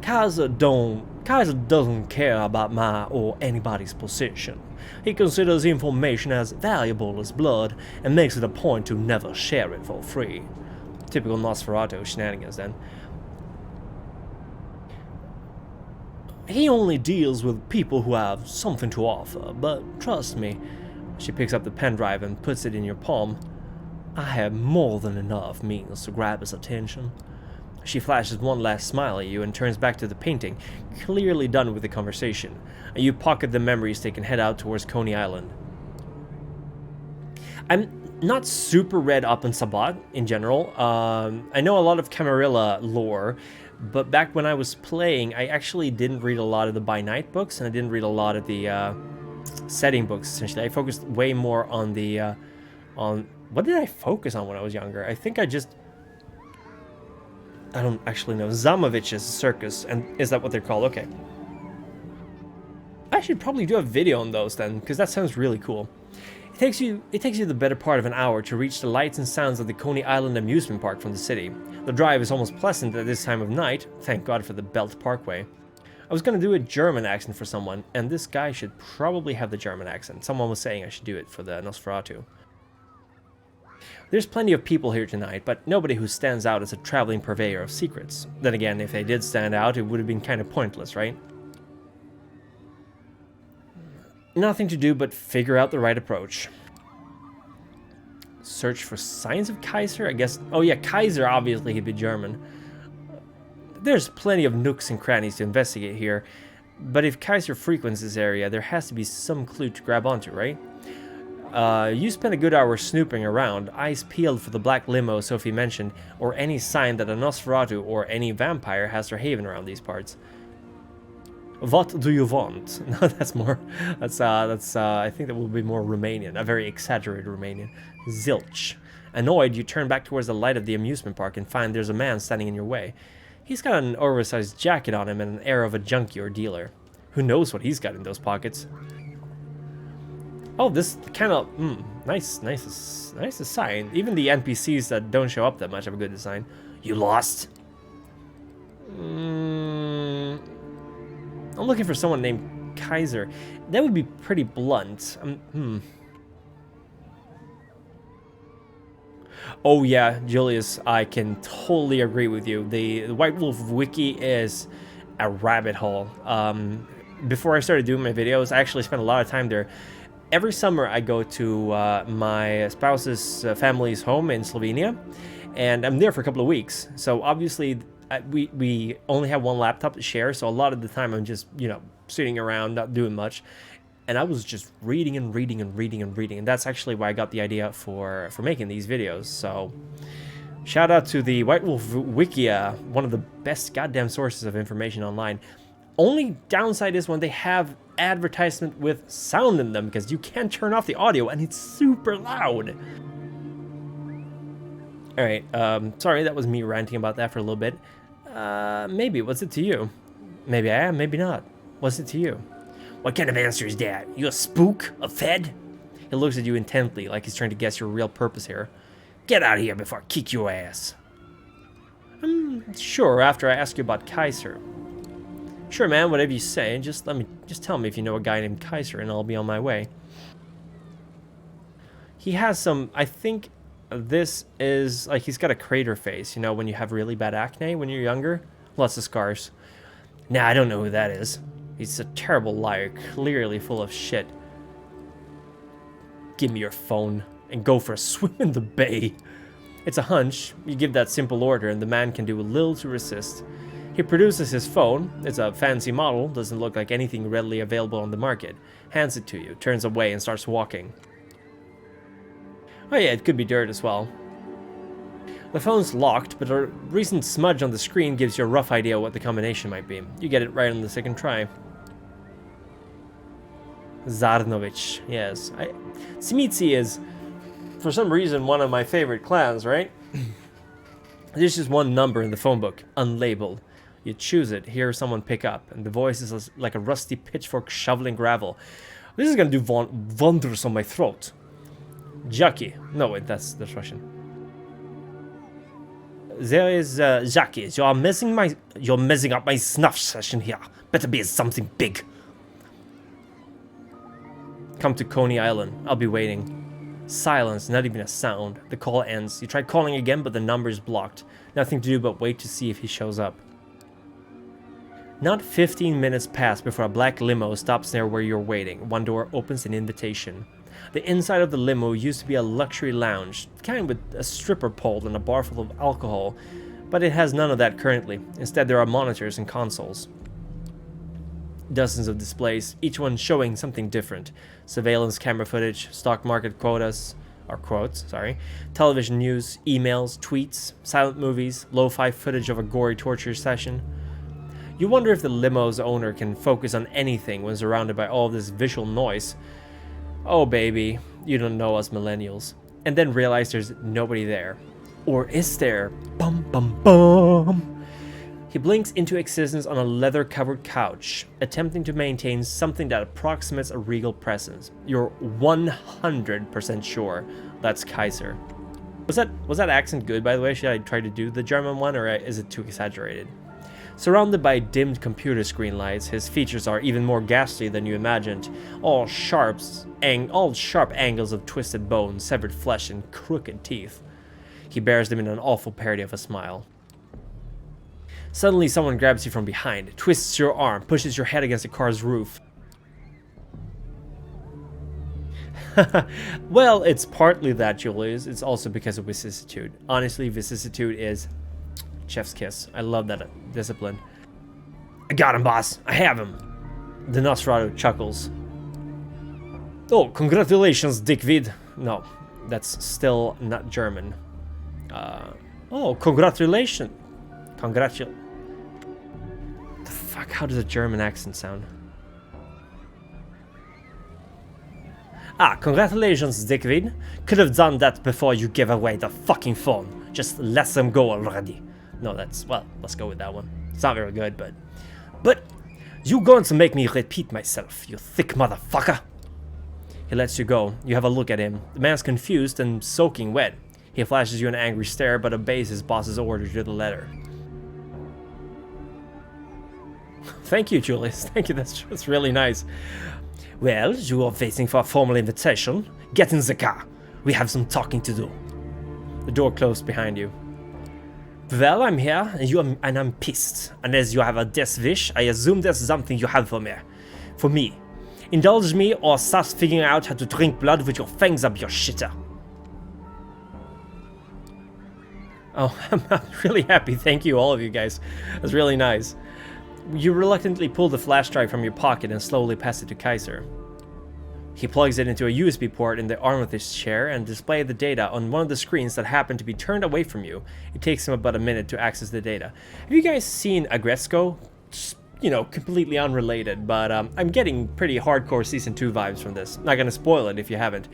Kaiser doesn't care about my or anybody's position. He considers information as valuable as blood and makes it a point to never share it for free. Typical Nosferatu shenanigans, then. He only deals with people who have something to offer, but trust me. She picks up the pen drive and puts it in your palm. I have more than enough means to grab his attention. She flashes one last smile at you and turns back to the painting, clearly done with the conversation. You pocket the memory stick and head out towards Coney Island. I'm not super read up on Sabbat in general. I know a lot of Camarilla lore, but back when I was playing, I actually didn't read a lot of the By Night books, and I didn't read a lot of the setting books, essentially. I focused way more on the... what did I focus on when I was younger? I think I don't actually know. Zamovich's Circus, and is that what they're called? Okay. I should probably do a video on those then, because that sounds really cool. It takes you the better part of an hour to reach the lights and sounds of the Coney Island amusement park from the city. The drive is almost pleasant at this time of night, thank God for the Belt Parkway. I was going to do a German accent for someone, and this guy should probably have the German accent. Someone was saying I should do it for the Nosferatu. There's plenty of people here tonight, but nobody who stands out as a traveling purveyor of secrets. Then again, if they did stand out, it would have been kind of pointless, right? Nothing to do but figure out the right approach. Search for signs of Kaiser, I guess. Oh yeah, Kaiser, obviously he'd be German. There's plenty of nooks and crannies to investigate here, but if Kaiser frequents this area, there has to be some clue to grab onto, right? You spent a good hour snooping around, eyes peeled for the black limo Sophie mentioned, or any sign that a Nosferatu or any vampire has their haven around these parts. What do you want? No, that's more. That's. I think that will be more Romanian, a very exaggerated Romanian. Zilch. Annoyed, you turn back towards the light of the amusement park and find there's a man standing in your way. He's got an oversized jacket on him and an air of a junkie or dealer. Who knows what he's got in those pockets? Oh, this kind of nice design. Even the NPCs that don't show up that much have a good design. You lost? I'm looking for someone named Kaiser. That would be pretty blunt. Oh yeah, Julius, I can totally agree with you. The White Wolf Wiki is a rabbit hole. Before I started doing my videos, I actually spent a lot of time there. Every summer I go to my spouse's family's home in Slovenia, and I'm there for a couple of weeks. So obviously we only have one laptop to share, so a lot of the time I'm just, you know, sitting around not doing much. And I was just reading and reading and reading and reading, and that's actually why I got the idea for making these videos. So shout out to the White Wolf Wikia, one of the best goddamn sources of information online. Only downside is when they have advertisement with sound in them, because you can't turn off the audio and it's super loud. All right, sorry, that was me ranting about that for a little bit. Maybe, what's it to you? Maybe I am, maybe not. What's it to you? What kind of answer is that? You a spook? A fed? He looks at you intently, like he's trying to guess your real purpose here. Get out of here before I kick your ass. Sure, after I ask you about Kaiser. Sure, man, whatever you say. Just tell me if you know a guy named Kaiser, and I'll be on my way. He has some, I think this is, like, he's got a crater face, you know, when you have really bad acne when you're younger. Lots of scars. Nah, I don't know who that is. He's a terrible liar, clearly full of shit. Give me your phone and go for a swim in the bay. It's a hunch. You give that simple order and the man can do a little to resist. He produces his phone. It's a fancy model, doesn't look like anything readily available on the market. Hands it to you, turns away and starts walking. Oh yeah, it could be dirt as well. The phone's locked, but a recent smudge on the screen gives you a rough idea what the combination might be. You get it right on the second try. Zarnovich, yes. Simitsi is, for some reason, one of my favorite clans, right? There's just one number in the phone book, unlabeled. You choose it, hear someone pick up, and the voice is like a rusty pitchfork shoveling gravel. This is gonna do wonders on my throat. Jackie. No, wait, that's Russian. There is Jackie. You're messing up my snuff session here. Better be something big. Come to Coney Island. I'll be waiting. Silence, not even a sound. The call ends. You try calling again, but the number is blocked. Nothing to do but wait to see if he shows up. Not 15 minutes pass before a black limo stops near where you're waiting. One door opens an invitation. The inside of the limo used to be a luxury lounge, kind with a stripper pole and a bar full of alcohol, but it has none of that currently. Instead, there are monitors and consoles. Dozens of displays, each one showing something different. Surveillance camera footage, stock market quotes, television news, emails, tweets, silent movies, lo-fi footage of a gory torture session. You wonder if the limo's owner can focus on anything when surrounded by all this visual noise. Oh baby, you don't know us millennials. And then realize there's nobody there. Or is there? Bum bum bum. He blinks into existence on a leather-covered couch, attempting to maintain something that approximates a regal presence. You're 100% sure that's Kaiser. Was that accent good, by the way? Should I try to do the German one, or is it too exaggerated? Surrounded by dimmed computer screen lights, his features are even more ghastly than you imagined. All sharp angles of twisted bone, severed flesh, and crooked teeth. He bears them in an awful parody of a smile. Suddenly, someone grabs you from behind, twists your arm, pushes your head against the car's roof. Well, it's partly that, Julius. It's also because of vicissitude. Honestly, vicissitude is chef's kiss. I love that discipline. I got him, boss. I have him. The Nosferatu chuckles. Oh, congratulations, dickvid. No, that's still not German. Oh, congratulations. The Fuck, how does a German accent sound? Ah, congratulations, Dickweed. Could have done that before you gave away the fucking phone. Just let them go already. No, that's... well, let's go with that one. It's not very good, but... But... you going to make me repeat myself, you thick motherfucker. He lets you go. You have a look at him. The man's confused and soaking wet. He flashes you an angry stare, but obeys his boss's order to the letter. Thank you, Julius. Thank you, that's really nice. Well, you are waiting for a formal invitation. Get in the car. We have some talking to do. The door closed behind you. Well, I'm here, and I'm pissed. Unless you have a death wish, I assume there's something you have for me. For me. Indulge me or start figuring out how to drink blood with your fangs up your shitter. Oh, I'm really happy. Thank you, all of you guys. That's really nice. You reluctantly pull the flash drive from your pocket and slowly pass it to Kaiser. He plugs it into a USB port in the arm of his chair and displays the data on one of the screens that happen to be turned away from you. It takes him about a minute to access the data. Have you guys seen Agresco? You know, completely unrelated, but I'm getting pretty hardcore Season 2 vibes from this. Not gonna spoil it if you haven't.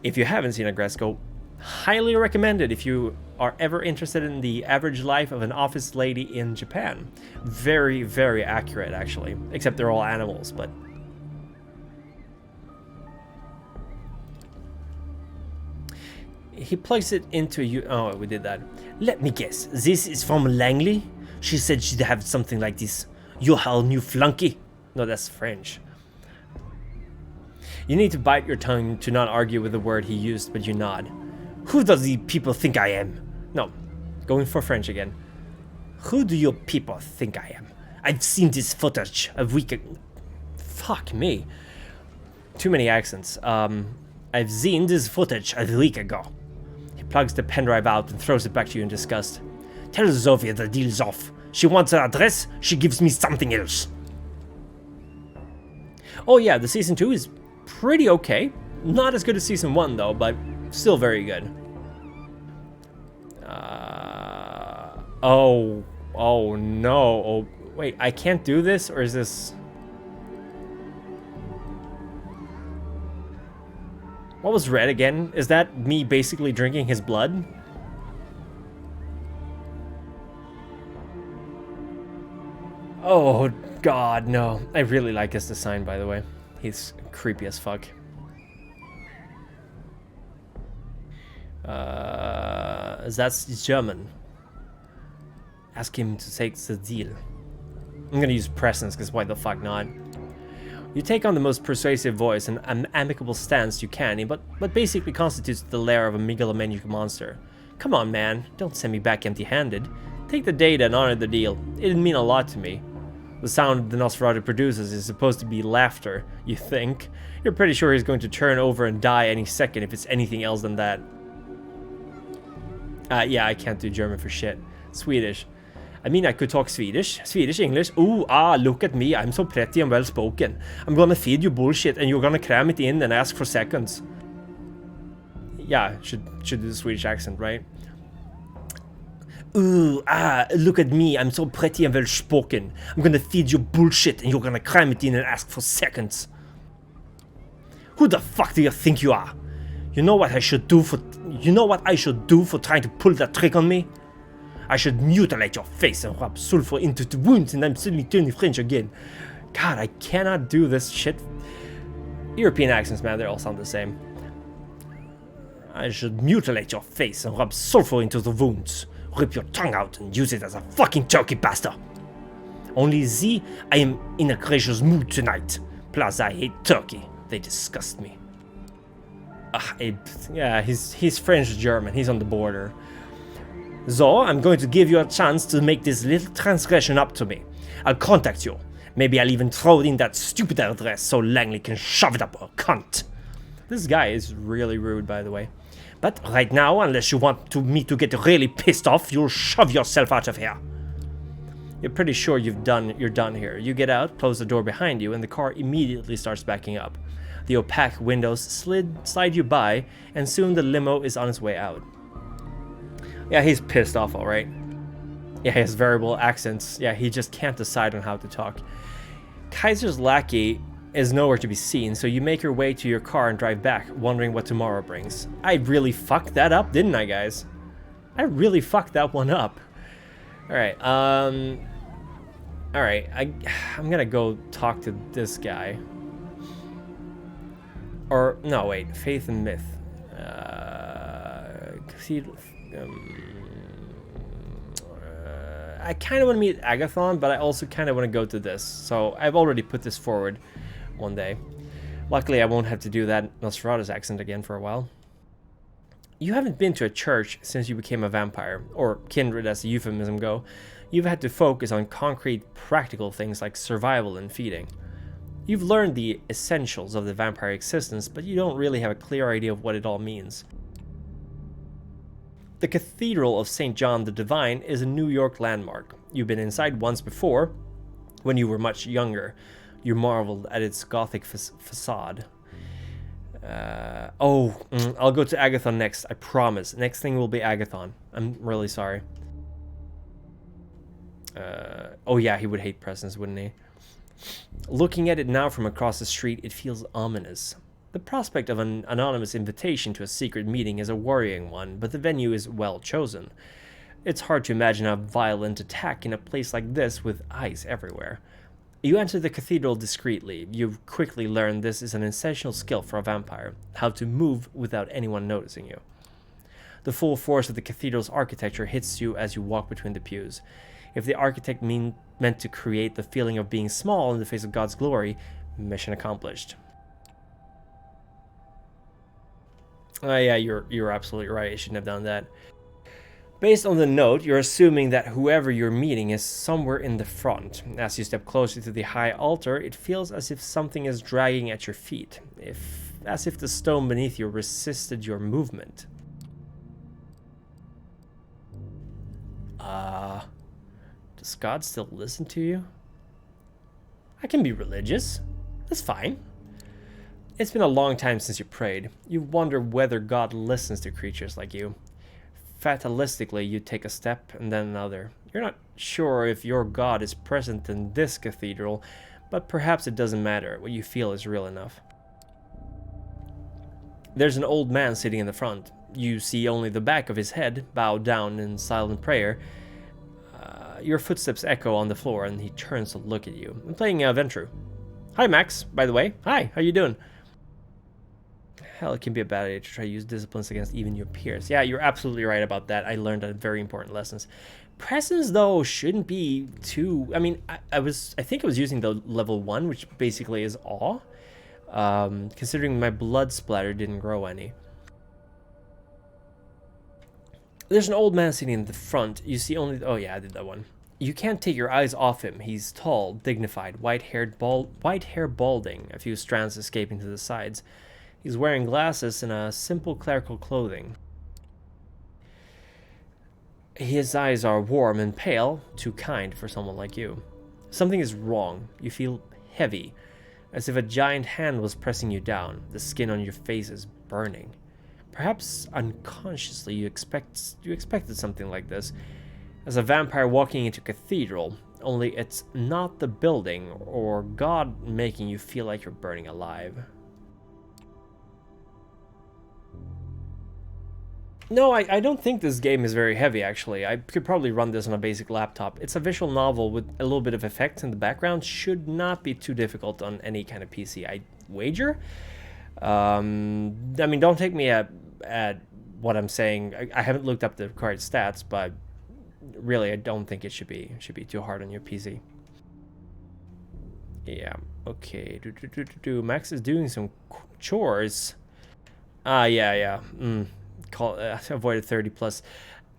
If you haven't seen Agresco, highly recommend it if you are ever interested in the average life of an office lady in Japan. Very, very accurate, actually. Except they're all animals, but... He plugs it into you. Oh, we did that. Let me guess. This is from Langley? She said she'd have something like this. You're her new flunky. No, that's French. You need to bite your tongue to not argue with the word he used, but you nod. Who does the people think I am? No, going for French again. Who do your people think I am? I've seen this footage a week ago. Fuck me. Too many accents. I've seen this footage a week ago. He plugs the pendrive out and throws it back to you in disgust. Tell Sophie the deal's off. She wants an address, she gives me something else. Oh yeah, the Season 2 is pretty okay. Not as good as Season 1 though, but still very good. Oh no. Oh, wait, I can't do this, or is this... What was red again? Is that me basically drinking his blood? Oh god, no. I really like his design, by the way. He's creepy as fuck. That's German. Ask him to take the deal. I'm gonna use presence, because why the fuck not? You take on the most persuasive voice and an amicable stance you can, but basically constitutes the lair of a megalomaniac monster. Come on, man. Don't send me back empty-handed. Take the data and honor the deal. It didn't mean a lot to me. The sound the Nosferatu produces is supposed to be laughter, you think. You're pretty sure he's going to turn over and die any second if it's anything else than that. Yeah, I can't do German for shit. Swedish. I mean, I could talk Swedish. Swedish, English. Ooh, look at me. I'm so pretty and well spoken. I'm gonna feed you bullshit and you're gonna cram it in and ask for seconds. Yeah, should do the Swedish accent, right? Ooh, look at me. I'm so pretty and well spoken. I'm gonna feed you bullshit and you're gonna cram it in and ask for seconds. Who the fuck do you think you are? You know what I should do for trying to pull that trick on me? I should mutilate your face and rub sulfur into the wounds, and I'm suddenly turning French again. God, I cannot do this shit. European accents, man, they all sound the same. I should mutilate your face and rub sulfur into the wounds. Rip your tongue out and use it as a fucking turkey bastard. Only Z, I am in a gracious mood tonight. Plus, I hate turkey. They disgust me. Yeah, he's French-German. He's on the border. So, I'm going to give you a chance to make this little transgression up to me. I'll contact you. Maybe I'll even throw in that stupid address so Langley can shove it up her cunt. This guy is really rude, by the way. But right now, unless you want me to get really pissed off, you'll shove yourself out of here. You're pretty sure you're done here. You get out, close the door behind you, and the car immediately starts backing up. The opaque windows slide you by, and soon the limo is on its way out. Yeah, he's pissed off, alright. Yeah, he has variable accents. Yeah, he just can't decide on how to talk. Kaiser's lackey is nowhere to be seen, so you make your way to your car and drive back, wondering what tomorrow brings. I really fucked that up, didn't I, guys? I really fucked that one up. Alright, I'm gonna go talk to this guy. Or, no, wait, Faith and Myth. I kind of want to meet Agathon, but I also kind of want to go to this. So I've already put this forward one day. Luckily, I won't have to do that Nosferatu's accent again for a while. You haven't been to a church since you became a vampire, or kindred as the euphemism go. You've had to focus on concrete, practical things like survival and feeding. You've learned the essentials of the vampire existence, but you don't really have a clear idea of what it all means. The Cathedral of St. John the Divine is a New York landmark. You've been inside once before, when you were much younger. You marveled at its Gothic facade. I'll go to Agathon next, I promise. Next thing will be Agathon. I'm really sorry. Oh yeah, he would hate presents, wouldn't he? Looking at it now from across the street, it feels ominous. The prospect of an anonymous invitation to a secret meeting is a worrying one, but the venue is well chosen. It's hard to imagine a violent attack in a place like this with eyes everywhere. You enter the cathedral discreetly. You quickly learn this is an essential skill for a vampire, how to move without anyone noticing you. The full force of the cathedral's architecture hits you as you walk between the pews. If the architect meant to create the feeling of being small in the face of God's glory, mission accomplished. Yeah, you're absolutely right. I shouldn't have done that. Based on the note, you're assuming that whoever you're meeting is somewhere in the front. As you step closer to the high altar, it feels as if something is dragging at your feet, as if the stone beneath you resisted your movement. Does God still listen to you? I can be religious. That's fine. It's been a long time since you prayed. You wonder whether God listens to creatures like you. Fatalistically, you take a step and then another. You're not sure if your God is present in this cathedral, but perhaps it doesn't matter. What you feel is real enough. There's an old man sitting in the front. You see only the back of his head, bowed down in silent prayer. Your footsteps echo on the floor, and he turns to look at you. I'm playing Ventru. Hi, Max, by the way. Hi, how you doing? Hell, it can be a bad idea to try to use disciplines against even your peers. Yeah, you're absolutely right about that. I learned very important lessons. Presence, though, shouldn't be too... I mean, I think I was using the level 1, which basically is awe. Considering my blood splatter didn't grow any. There's an old man sitting in the front. You see only... Oh, yeah, I did that one. You can't take your eyes off him. He's tall, dignified, white hair balding, a few strands escaping to the sides. He's wearing glasses and a simple clerical clothing. His eyes are warm and pale, too kind for someone like you. Something is wrong. You feel heavy, as if a giant hand was pressing you down. The skin on your face is burning. Perhaps unconsciously you expected something like this. As a vampire walking into a cathedral, only it's not the building or God making you feel like you're burning alive. No, I don't think this game is very heavy, actually. I could probably run this on a basic laptop. It's a visual novel with a little bit of effects in the background. Should not be too difficult on any kind of PC, I wager. I mean, don't take me at what I'm saying. I haven't looked up the required stats, but really, I don't think it should be too hard on your PC. Yeah, okay. Max is doing some chores. Yeah. Avoided 30 plus.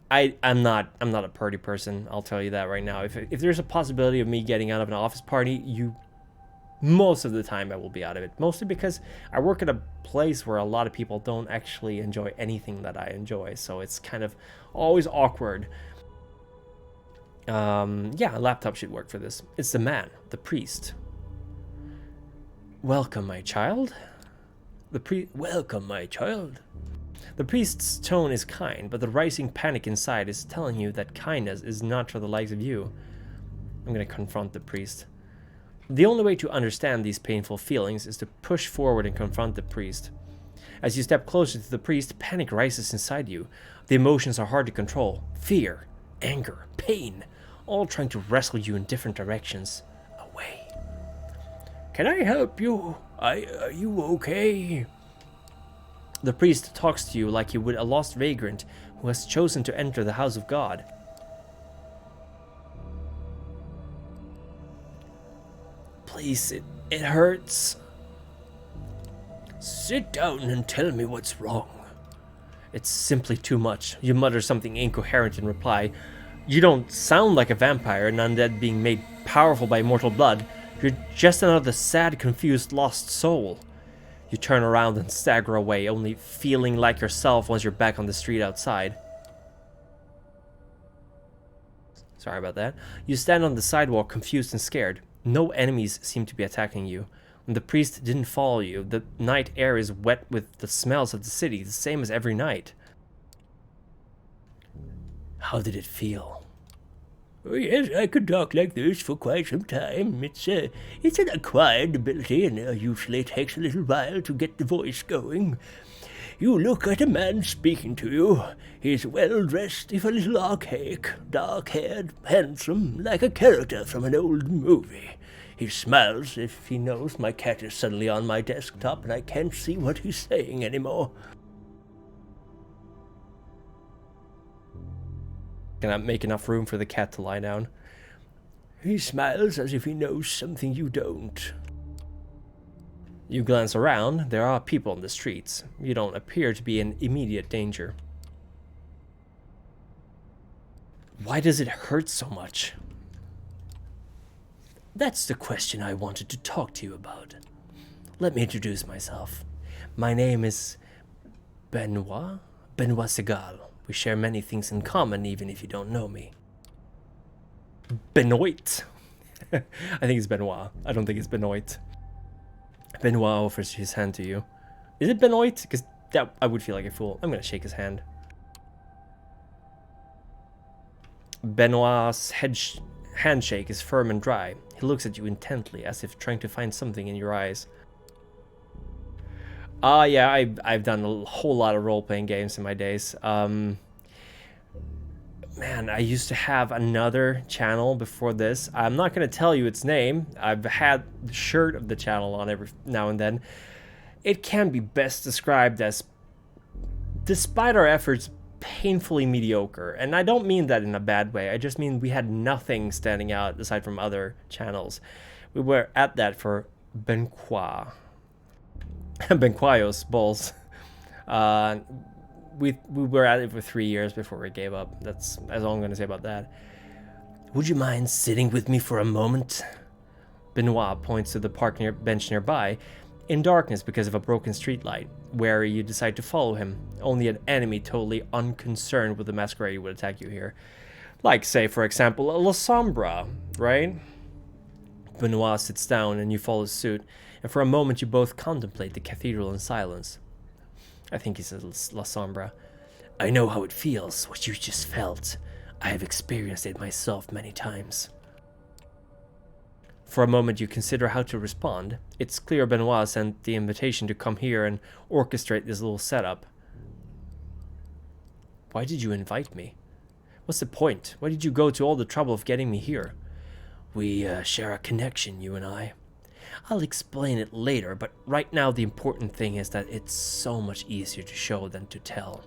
I'm not a party person, I'll tell you that right now. If there's a possibility of me getting out of an office party, most of the time I will be out of it. Mostly because I work at a place where a lot of people don't actually enjoy anything that I enjoy, so it's kind of always awkward. Yeah, a laptop should work for this. It's the man, the priest. Welcome, my child. Welcome, my child. The priest's tone is kind, but the rising panic inside is telling you that kindness is not for the likes of you. I'm gonna confront the priest. The only way to understand these painful feelings is to push forward and confront the priest. As you step closer to the priest, panic rises inside you. The emotions are hard to control. Fear, anger, pain, all trying to wrestle you in different directions. Away. Can I help you? Are you okay? The priest talks to you like he would a lost vagrant who has chosen to enter the house of God. Please, it hurts. Sit down and tell me what's wrong. It's simply too much. You mutter something incoherent in reply. You don't sound like a vampire, an undead being made powerful by mortal blood. You're just another sad, confused, lost soul. You turn around and stagger away, only feeling like yourself once you're back on the street outside. Sorry about that. You stand on the sidewalk, confused and scared. No enemies seem to be attacking you. When the priest didn't follow you, the night air is wet with the smells of the city, the same as every night. How did it feel? Oh yes, I could talk like this for quite some time. It's an acquired ability, and usually it takes a little while to get the voice going. You look at a man speaking to you. He's well-dressed, if a little archaic, dark-haired, handsome, like a character from an old movie. He smiles if he knows my cat is suddenly on my desktop and I can't see what he's saying anymore. Can I make enough room for the cat to lie down? He smiles as if he knows something you don't. You glance around. There are people on the streets. You don't appear to be in immediate danger. Why does it hurt so much? That's the question I wanted to talk to you about. Let me introduce myself. My name is Benoit Segal. We share many things in common, even if you don't know me. Benoit. I think it's Benoit. I don't think it's Benoit. Benoit offers his hand to you. Is it Benoit? Because that I would feel like a fool. I'm going to shake his hand. Benoit's handshake is firm and dry. He looks at you intently, as if trying to find something in your eyes. Yeah, I've done a whole lot of role-playing games in my days. Man, I used to have another channel before this. I'm not going to tell you its name. I've had the shirt of the channel on every now and then. It can be best described as, despite our efforts, painfully mediocre. And I don't mean that in a bad way. I just mean we had nothing standing out aside from other channels. We were at that for Benoit. Benquayos balls. We were at it for 3 years before we gave up. That's all I'm going to say about that. Would you mind sitting with me for a moment? Benoit points to the park bench nearby, in darkness because of a broken streetlight, where you decide to follow him. Only an enemy totally unconcerned with the Masquerade would attack you here. Like, say, for example, a La Sombra, right? Benoit sits down and you follow suit, and for a moment you both contemplate the cathedral in silence. I think he says La Sombra. I know how it feels, what you just felt. I have experienced it myself many times. For a moment you consider how to respond. It's clear Benoit sent the invitation to come here and orchestrate this little setup. Why did you invite me? What's the point? Why did you go to all the trouble of getting me here? We share a connection, you and I. I'll explain it later, but right now the important thing is that it's so much easier to show than to tell.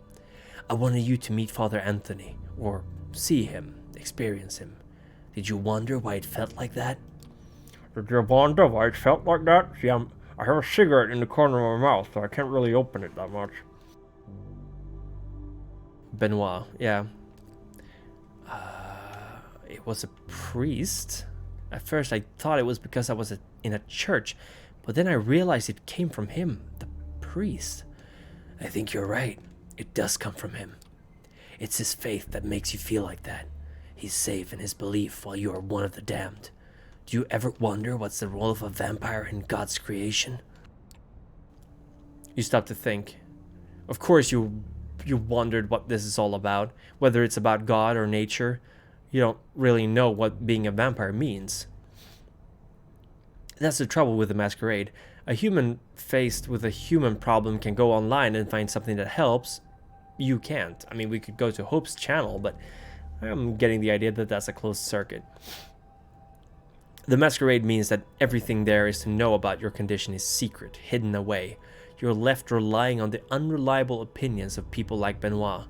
I wanted you to meet Father Anthony, or see him, experience him. Did you wonder why it felt like that? Did you wonder why it felt like that? See, I have a cigarette in the corner of my mouth, so I can't really open it that much. Benoit, yeah. It was a priest? At first I thought it was because I was in a church, but then I realized it came from him, the priest. I think you're right. It does come from him. It's his faith that makes you feel like that. He's safe in his belief while you are one of the damned. Do you ever wonder what's the role of a vampire in God's creation? You stop to think. Of course you wondered what this is all about, whether it's about God or nature. You don't really know what being a vampire means. That's the trouble with the Masquerade. A human faced with a human problem can go online and find something that helps. You can't. I mean, we could go to Hope's channel, but I'm getting the idea that that's a closed circuit. The Masquerade means that everything there is to know about your condition is secret, hidden away. You're left relying on the unreliable opinions of people like Benoit.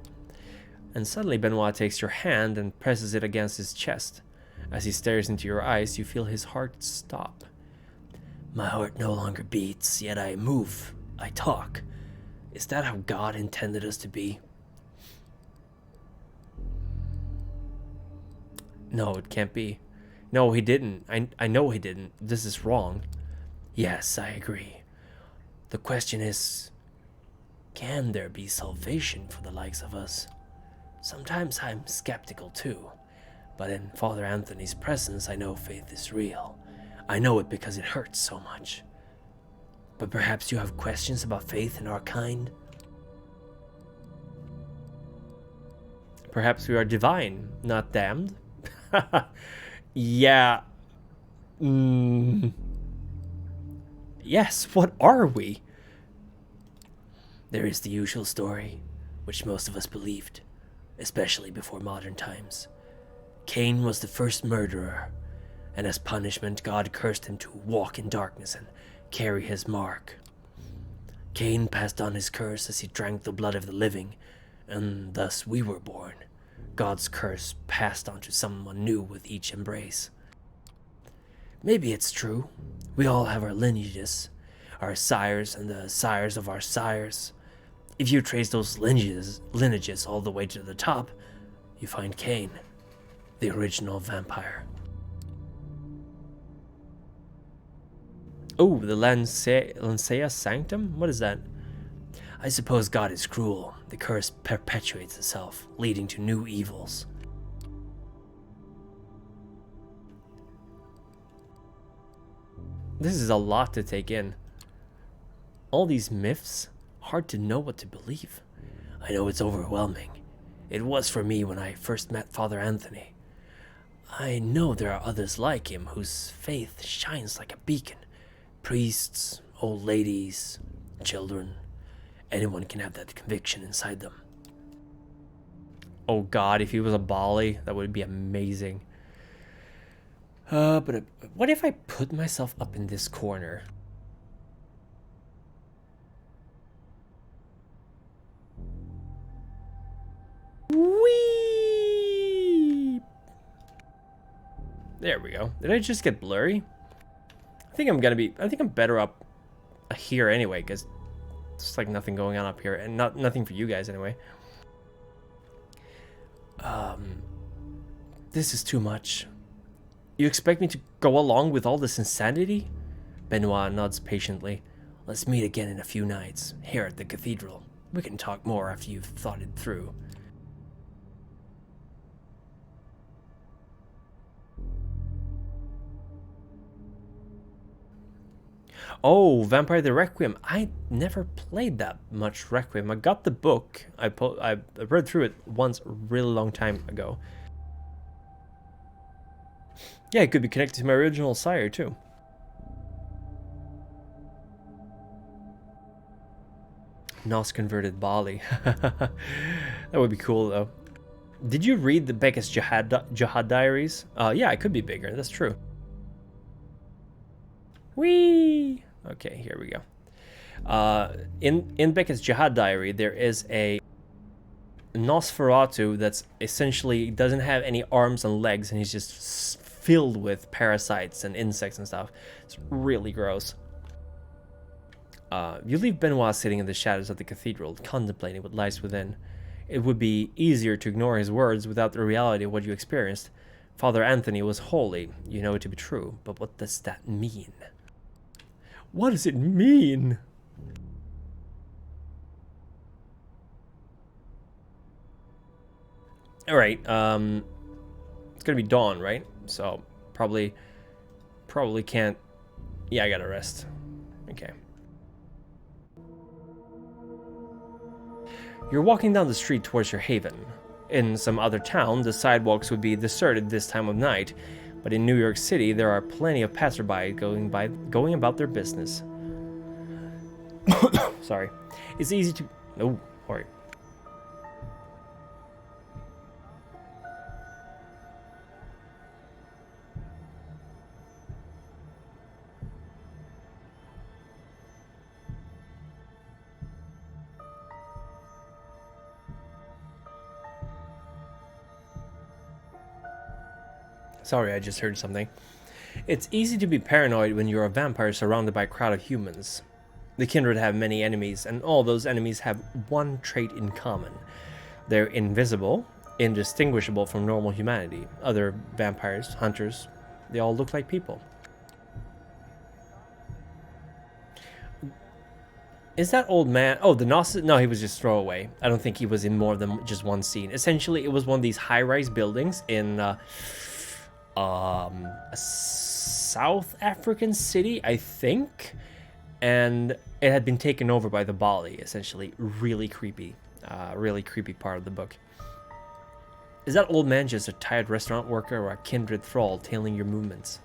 And suddenly Benoit takes your hand and presses it against his chest. As he stares into your eyes, you feel his heart stop. My heart no longer beats, yet I move, I talk. Is that how God intended us to be? No, it can't be. No, he didn't. I know he didn't. This is wrong. Yes, I agree. The question is, can there be salvation for the likes of us? Sometimes I'm skeptical too, but in Father Anthony's presence I know faith is real. I know it because it hurts so much. But perhaps you have questions about faith in our kind? Perhaps we are divine, not damned? Yeah. Yes, what are we? There is the usual story, which most of us believed, especially before modern times. Cain was the first murderer, and as punishment, God cursed him to walk in darkness and carry his mark. Cain passed on his curse as he drank the blood of the living, and thus we were born. God's curse passed on to someone new with each embrace. Maybe it's true. We all have our lineages, our sires and the sires of our sires. If you trace those lineages all the way to the top, you find Cain, the original vampire. Oh, the Lancea Sanctum? What is that? I suppose God is cruel. The curse perpetuates itself, leading to new evils. This is a lot to take in. All these myths, hard to know what to believe. I know it's overwhelming. It was for me when I first met Father Anthony. I know there are others like him whose faith shines like a beacon. Priests, old ladies, children. Anyone can have that conviction inside them. Oh God, if he was a Bali, that would be amazing. But what if I put myself up in this corner? Whee! There we go. Did I just get blurry? I think I'm better up here anyway, because there's like nothing going on up here, and nothing for you guys anyway. This is too much. You expect me to go along with all this insanity? Benoit nods patiently. Let's meet again in a few nights, here at the cathedral. We can talk more after you've thought it through. Oh, Vampire the Requiem. I never played that much Requiem. I got the book. I read through it once a really long time ago. Yeah, it could be connected to my original sire, too. Nos converted Bali. That would be cool, though. Did you read the Beckett's Jihad Diaries? Yeah, it could be bigger. That's true. Whee! Okay, here we go. In Beckett's Jihad Diary, there is a Nosferatu that's essentially doesn't have any arms and legs, and he's just filled with parasites and insects and stuff. It's really gross. You leave Benoit sitting in the shadows of the cathedral, contemplating what lies within. It would be easier to ignore his words without the reality of what you experienced. Father Anthony was holy, you know it to be true, but what does that mean? What does it mean? All right, it's gonna be dawn, right? So probably can't. Yeah, I gotta rest. Okay. You're walking down the street towards your haven. In some other town, the sidewalks would be deserted this time of night, but in New York City, there are plenty of passerby going about their business. Sorry. It's easy to... Oh, sorry. Sorry, I just heard something. It's easy to be paranoid when you're a vampire surrounded by a crowd of humans. The Kindred have many enemies, and all those enemies have one trait in common. They're invisible, indistinguishable from normal humanity. Other vampires, hunters, they all look like people. Is that old man... Oh, the Gnostic... No, he was just throwaway. I don't think he was in more than just one scene. Essentially, it was one of these high-rise buildings in... a South African city, I think, and it had been taken over by the Bali. Essentially, really creepy part of the book. Is that old man just a tired restaurant worker or a kindred thrall tailing your movements?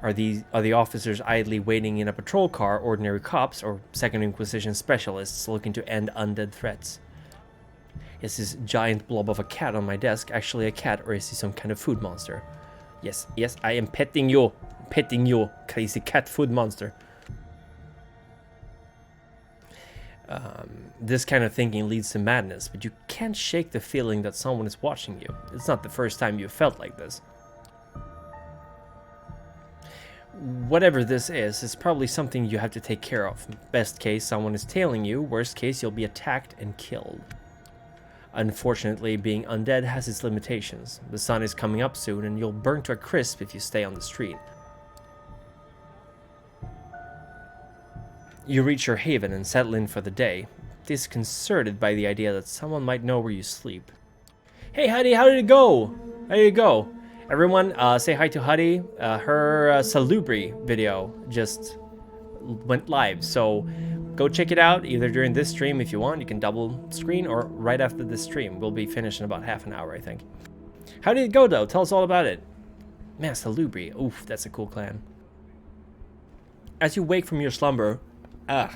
Are the officers idly waiting in a patrol car ordinary cops or Second Inquisition specialists looking to end undead threats? Is this giant blob of a cat on my desk actually a cat, or is he some kind of food monster? Yes, I am petting you, crazy cat food monster. This kind of thinking leads to madness, but you can't shake the feeling that someone is watching you. It's not the first time you've felt like this. Whatever this is, it's probably something you have to take care of. Best case, someone is tailing you. Worst case, you'll be attacked and killed. Unfortunately, being undead has its limitations. The sun is coming up soon, and you'll burn to a crisp if you stay on the street. You reach your haven and settle in for the day, disconcerted by the idea that someone might know where you sleep. Hey Huddy, how did it go? How did it go? Everyone, say hi to Huddy. Her Salubri video just went live, so go check it out either during this stream if you want. You can double screen, or right after this stream. We'll be finished in about half an hour, I think. How did it go, though? Tell us all about it. Man, Salubri. Oof, that's a cool clan. As you wake from your slumber, and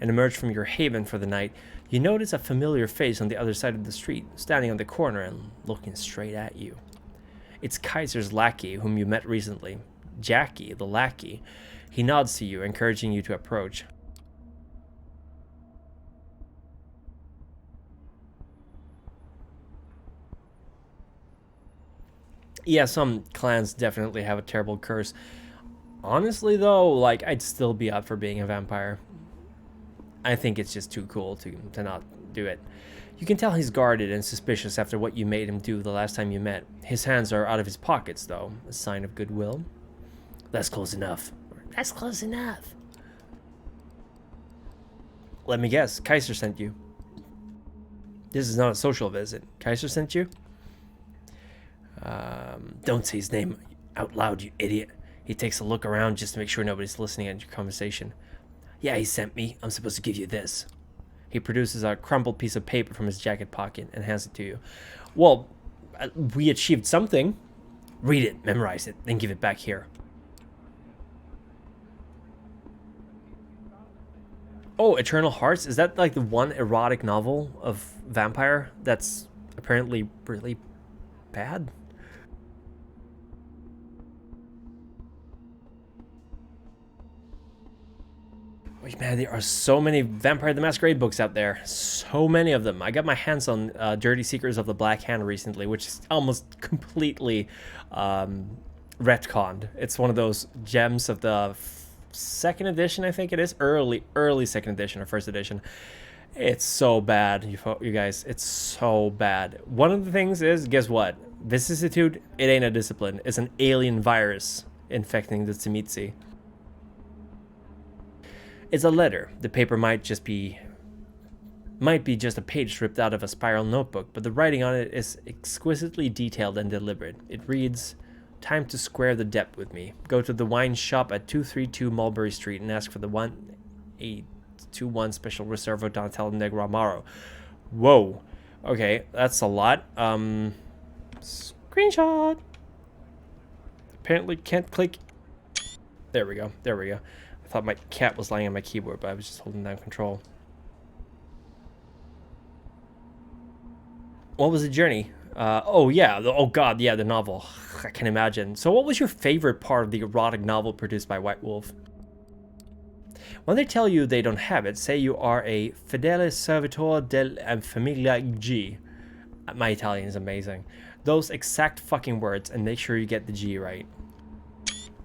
emerge from your haven for the night, you notice a familiar face on the other side of the street, standing on the corner and looking straight at you. It's Kaiser's lackey, whom you met recently. Jackie, the lackey. He nods to you, encouraging you to approach. Yeah, some clans definitely have a terrible curse. Honestly, though, like, I'd still be up for being a vampire. I think it's just too cool to not do it. You can tell he's guarded and suspicious after what you made him do the last time you met. His hands are out of his pockets, though, a sign of goodwill. That's close enough. That's close enough. Let me guess, Kaiser sent you. This is not a social visit. Kaiser sent you? Don't say his name out loud, you idiot. He takes a look around just to make sure nobody's listening at your conversation. Yeah, he sent me. I'm supposed to give you this. He produces a crumpled piece of paper from his jacket pocket and hands it to you. Well, we achieved something. Read it, memorize it, then give it back here. Oh, Eternal Hearts? Is that like the one erotic novel of vampire that's apparently really bad? Wait, man, there are so many Vampire the Masquerade books out there. So many of them. I got my hands on Dirty Secrets of the Black Hand recently, which is almost completely retconned. It's one of those gems of the second edition, I think it is. Early second edition or first edition. It's so bad, you guys. It's so bad. One of the things is, guess what? Vicissitude, it ain't a discipline. It's an alien virus infecting the Tzimitzi. It's a letter. The paper might be just a page stripped out of a spiral notebook, but the writing on it is exquisitely detailed and deliberate. It reads, "Time to square the debt with me. Go to the wine shop at 232 Mulberry Street and ask for the 2-1 Special Reservo Donatello Negro Amaro. Whoa. Okay, that's a lot. Screenshot. Apparently can't click. There we go. There we go. I thought my cat was lying on my keyboard, but I was just holding down control. What was the journey? Oh, yeah. Oh, God. Yeah, the novel. I can imagine. So what was your favorite part of the erotic novel produced by White Wolf? When they tell you they don't have it, say you are a fedele servitor del famiglia G. My Italian is amazing. Those exact fucking words, and make sure you get the G right.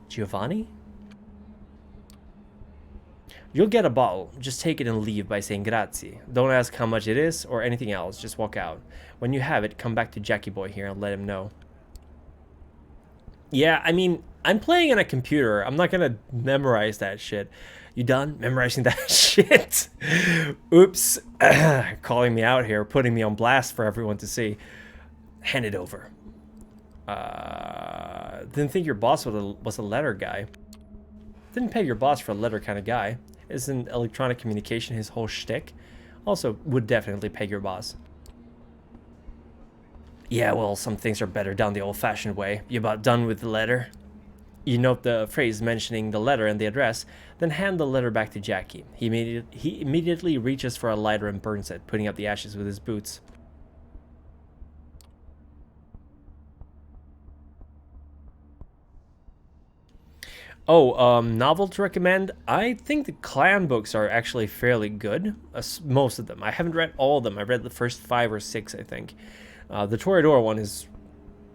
Giovanni? You'll get a bottle. Just take it and leave by saying grazie. Don't ask how much it is or anything else. Just walk out. When you have it, come back to Jackie Boy here and let him know. Yeah, I mean, I'm playing on a computer. I'm not gonna memorize that shit. You done memorizing that shit? Oops. Calling me out here, putting me on blast for everyone to see. Hand it over. Didn't think your boss was a letter guy. Didn't peg your boss for a letter kind of guy. Isn't electronic communication his whole shtick? Also, would definitely peg your boss. Yeah, well, some things are better done the old-fashioned way. You about done with the letter? You note the phrase mentioning the letter and the address, then hand the letter back to Jackie. He immediately reaches for a lighter and burns it, putting out the ashes with his boots. Oh, novel to recommend? I think the Clan books are actually fairly good. Most of them. I haven't read all of them. I read the first 5 or 6, I think. The Toreador one is...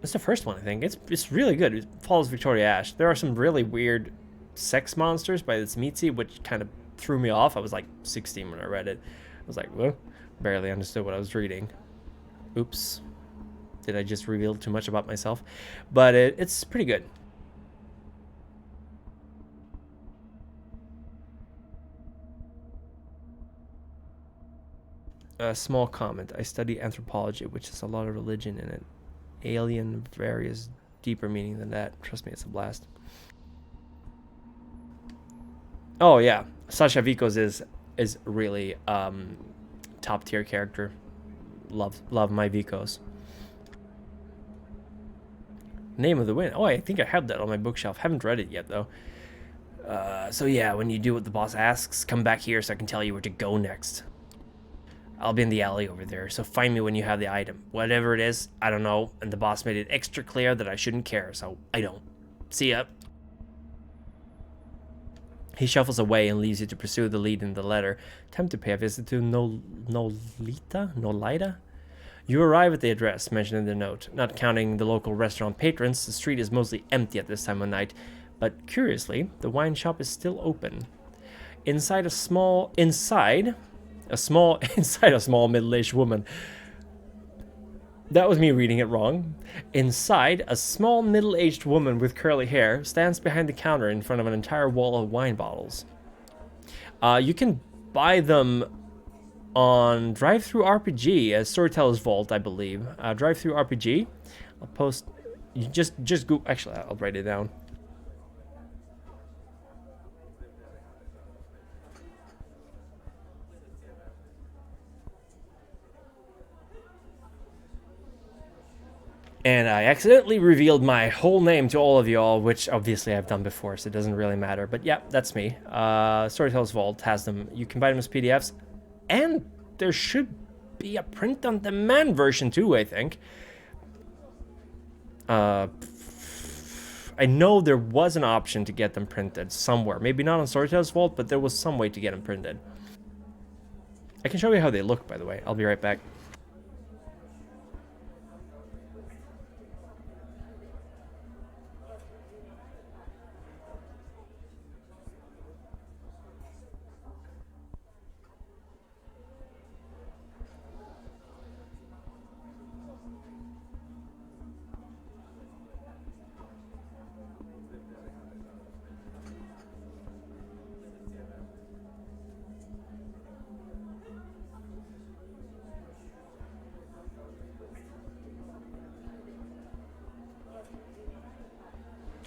It's the first one, I think. It's really good. It follows Victoria Ash. There are some really weird sex monsters by this Mitzi, which kind of threw me off. I was like 16 when I read it. I was like, well, barely understood what I was reading. Oops. Did I just reveal too much about myself? But it's pretty good. A small comment. I study anthropology, which has a lot of religion in it. Alien, various deeper meaning than that. Trust me, it's a blast. Oh yeah, Sasha Vikos is really top tier character. Love my Vikos. Name of the Wind. Oh, I think I have that on my bookshelf. Haven't read it yet though. So yeah, when you do what the boss asks, come back here so I can tell you where to go next. I'll be in the alley over there, so find me when you have the item. Whatever it is, I don't know, and the boss made it extra clear that I shouldn't care, so I don't. See ya. He shuffles away and leaves you to pursue the lead in the letter. Time to pay a visit to Nolita? You arrive at the address mentioned in the note. Not counting the local restaurant patrons, the street is mostly empty at this time of night, but curiously, the wine shop is still open. Inside a small middle-aged woman. That was me reading it wrong. Inside, a small middle-aged woman with curly hair stands behind the counter in front of an entire wall of wine bottles. You can buy them on Drive-Thru RPG as Storyteller's Vault, I believe. Drive-Thru RPG. I'll post. You just go. Actually, I'll write it down. And I accidentally revealed my whole name to all of y'all, which obviously I've done before, so it doesn't really matter. But yeah, that's me. Storyteller's Vault has them. You can buy them as PDFs. And there should be a print-on-demand version too, I think. I know there was an option to get them printed somewhere. Maybe not on Storyteller's Vault, but there was some way to get them printed. I can show you how they look, by the way. I'll be right back.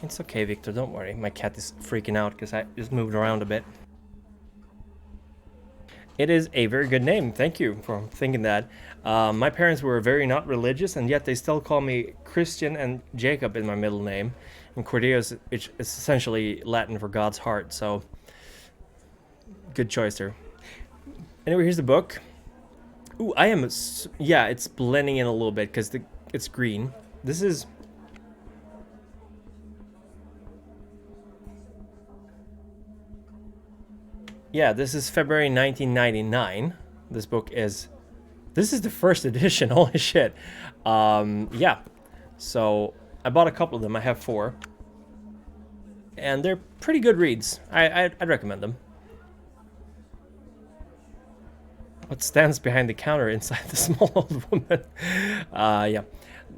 It's okay, Victor, don't worry. My cat is freaking out because I just moved around a bit. It is a very good name. Thank you for thinking that. My parents were very not religious, and yet they still call me Christian and Jacob in my middle name. And Cordia is essentially Latin for God's heart, so good choice there. Anyway, here's the book. Ooh, yeah, it's blending in a little bit because it's green. This is... Yeah, this is February 1999. This book is... This is the first edition, holy shit. Yeah, so I bought a couple of them. I have 4. And they're pretty good reads. I'd recommend them. What stands behind the counter inside the small old woman? Yeah.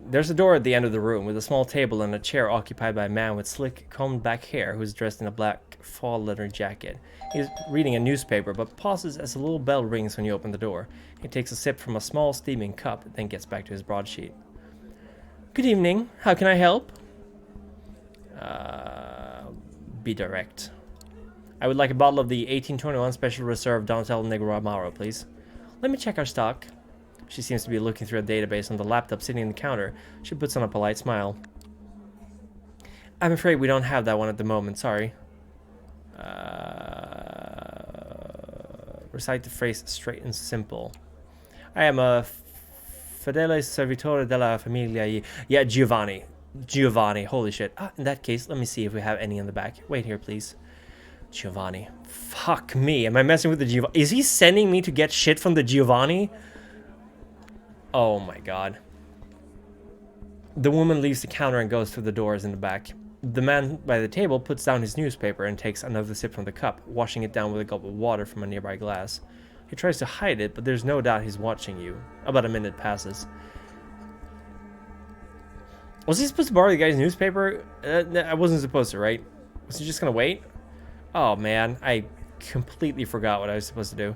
There's a door at the end of the room with a small table and a chair occupied by a man with slick, combed back hair who's dressed in a black fall leather jacket. He's reading a newspaper, but pauses as a little bell rings when you open the door. He takes a sip from a small steaming cup, then gets back to his broadsheet. Good evening. How can I help? Be direct. I would like a bottle of the 1821 Special Reserve Donatello Negro Amaro, please. Let me check our stock. She seems to be looking through a database on the laptop sitting on the counter. She puts on a polite smile. I'm afraid we don't have that one at the moment, sorry. Recite the phrase straight and simple. I am a fedele servitore della famiglia. Yeah, Giovanni. Giovanni, holy shit. In that case, let me see if we have any in the back. Wait here, please. Giovanni. Fuck me. Am I messing with the Giovanni? Is he sending me to get shit from the Giovanni? Oh my god. The woman leaves the counter and goes through the doors in the back. The man by the table puts down his newspaper and takes another sip from the cup, washing it down with a gulp of water from a nearby glass. He tries to hide it, but there's no doubt he's watching you. About a minute passes. Was he supposed to borrow the guy's newspaper? I wasn't supposed to, right? Was he just gonna wait? Oh man, I completely forgot what I was supposed to do.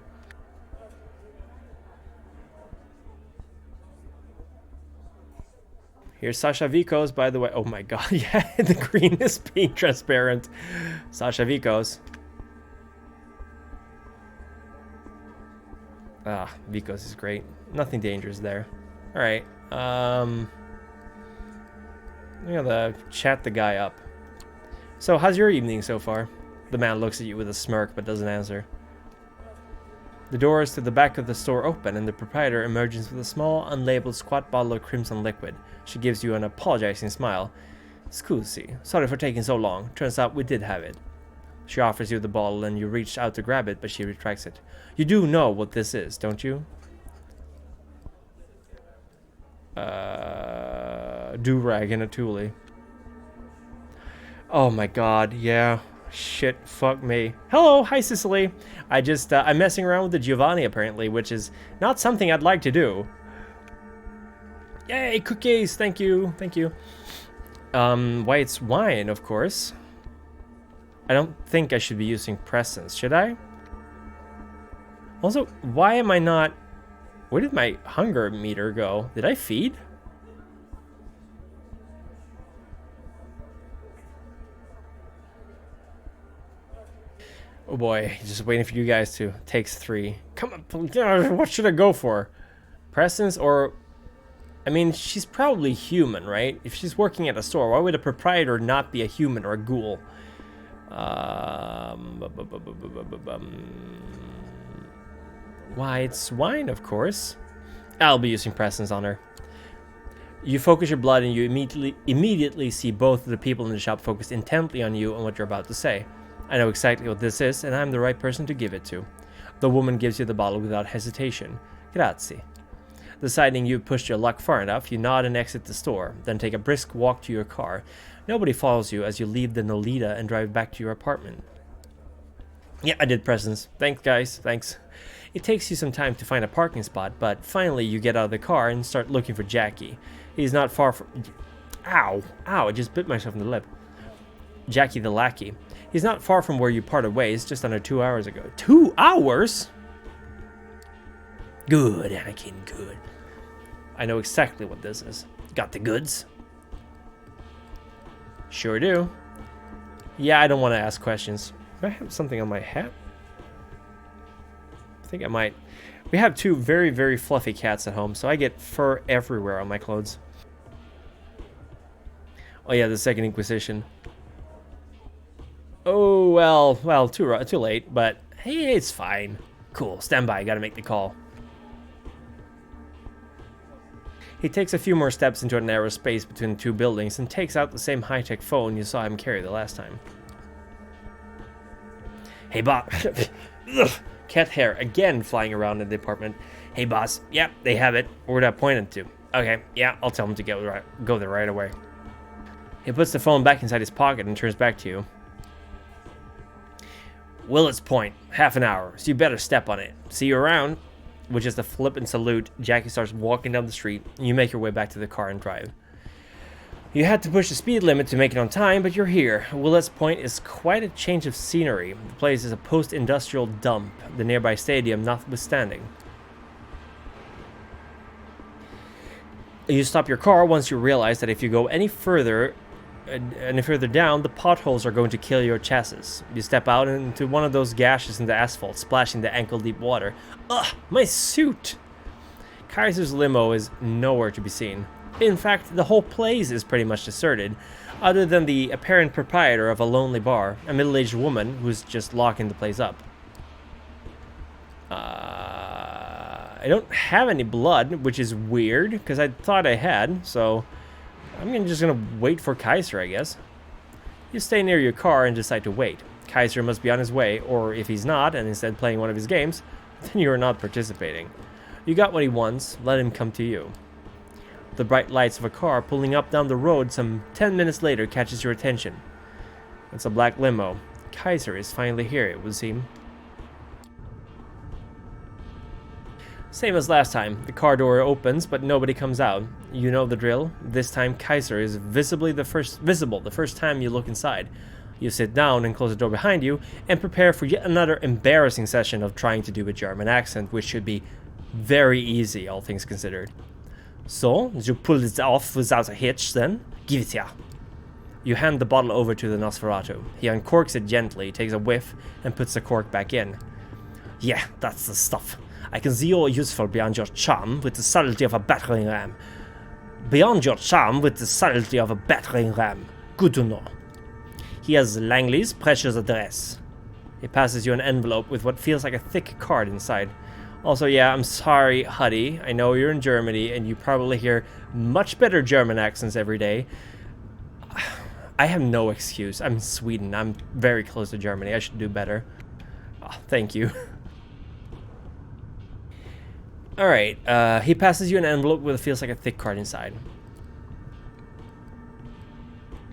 Here's Sasha Vikos, by the way. Oh my god, yeah, the green is being transparent. Sasha Vikos. Vikos is great. Nothing dangerous there. Alright, I'm gonna chat the guy up. So, how's your evening so far? The man looks at you with a smirk, but doesn't answer. The doors to the back of the store open, and the proprietor emerges with a small, unlabeled squat bottle of crimson liquid. She gives you an apologizing smile. Scusi, sorry for taking so long. Turns out we did have it. She offers you the bottle, and you reach out to grab it, but she retracts it. You do know what this is, don't you? Do-rag in a tule. Oh my god, yeah. Shit, fuck me. Hello, hi Sicily. I'm messing around with the Giovanni apparently, which is not something I'd like to do. Yay, cookies, thank you, thank you. White's wine, of course. I don't think I should be using presence, should I? Also, why am I not... Where did my hunger meter go? Did I feed? Oh boy, just waiting for you guys to. Takes 3. Come on, what should I go for? Presence or... I mean, she's probably human, right? If she's working at a store, why would a proprietor not be a human or a ghoul? Why, it's wine, of course. I'll be using presence on her. You focus your blood and you immediately see both of the people in the shop focused intently on you and what you're about to say. I know exactly what this is, and I'm the right person to give it to. The woman gives you the bottle without hesitation. Grazie. Deciding you've pushed your luck far enough, you nod and exit the store, then take a brisk walk to your car. Nobody follows you as you leave the Nolita and drive back to your apartment. Yeah, I did presents. Thanks, guys. Thanks. It takes you some time to find a parking spot, but finally you get out of the car and start looking for Jackie. He's not far from... Ow! Ow, I just bit myself in the lip. Jackie the lackey. He's not far from where you parted ways, just under 2 hours ago. 2 hours?! Good, Anakin, good. I know exactly what this is. Got the goods? Sure do. Yeah, I don't want to ask questions. Do I have something on my hat? think I might. We have two very, very fluffy cats at home, so I get fur everywhere on my clothes. Oh yeah, the Second Inquisition. Oh, well, too late, but hey, it's fine. Cool, stand by, gotta make the call. He takes a few more steps into a narrow space between the two buildings and takes out the same high-tech phone you saw him carry the last time. Hey, boss. Cat hair again flying around in the apartment. Hey, boss. Yep, they have it. Where that pointed to? Okay, yeah, I'll tell him to go there right away. He puts the phone back inside his pocket and turns back to you. Willets Point, half an hour, so you better step on it. See you around. With just a flippant salute, Jackie starts walking down the street, and you make your way back to the car and drive. You had to push the speed limit to make it on time, but you're here. Willets Point is quite a change of scenery. The place is a post-industrial dump, the nearby stadium notwithstanding. You stop your car once you realize that if you go any further down, the potholes are going to kill your chassis. You step out into one of those gashes in the asphalt, splashing the ankle-deep water. Ugh, my suit! Kaiser's limo is nowhere to be seen. In fact, the whole place is pretty much deserted, other than the apparent proprietor of a lonely bar, a middle-aged woman who's just locking the place up. I don't have any blood, which is weird, because I thought I had, so I'm just gonna wait for Kaiser, I guess. You stay near your car and decide to wait. Kaiser must be on his way, or if he's not, and instead playing one of his games, then you are not participating. You got what he wants, let him come to you. The bright lights of a car pulling up down the road some 10 minutes later catches your attention. It's a black limo. Kaiser is finally here, it would seem. Same as last time, the car door opens, but nobody comes out. You know the drill. This time Kaiser is visible the first time you look inside. You sit down and close the door behind you, and prepare for yet another embarrassing session of trying to do a German accent, which should be very easy, all things considered. So, you pull it off without a hitch, then? Give it here. You hand the bottle over to the Nosferatu. He uncorks it gently, takes a whiff, and puts the cork back in. Yeah, that's the stuff. I can see you're useful beyond your charm with the subtlety of a battering ram. Beyond your charm with the subtlety of a battering ram. Good to know. He has Langley's precious address. He passes you an envelope with what feels like a thick card inside. Also, yeah, I'm sorry, Huddy. I know you're in Germany and you probably hear much better German accents every day. I have no excuse. I'm in Sweden. I'm very close to Germany. I should do better. Oh, thank you. Alright, he passes you an envelope with what feels like a thick card inside.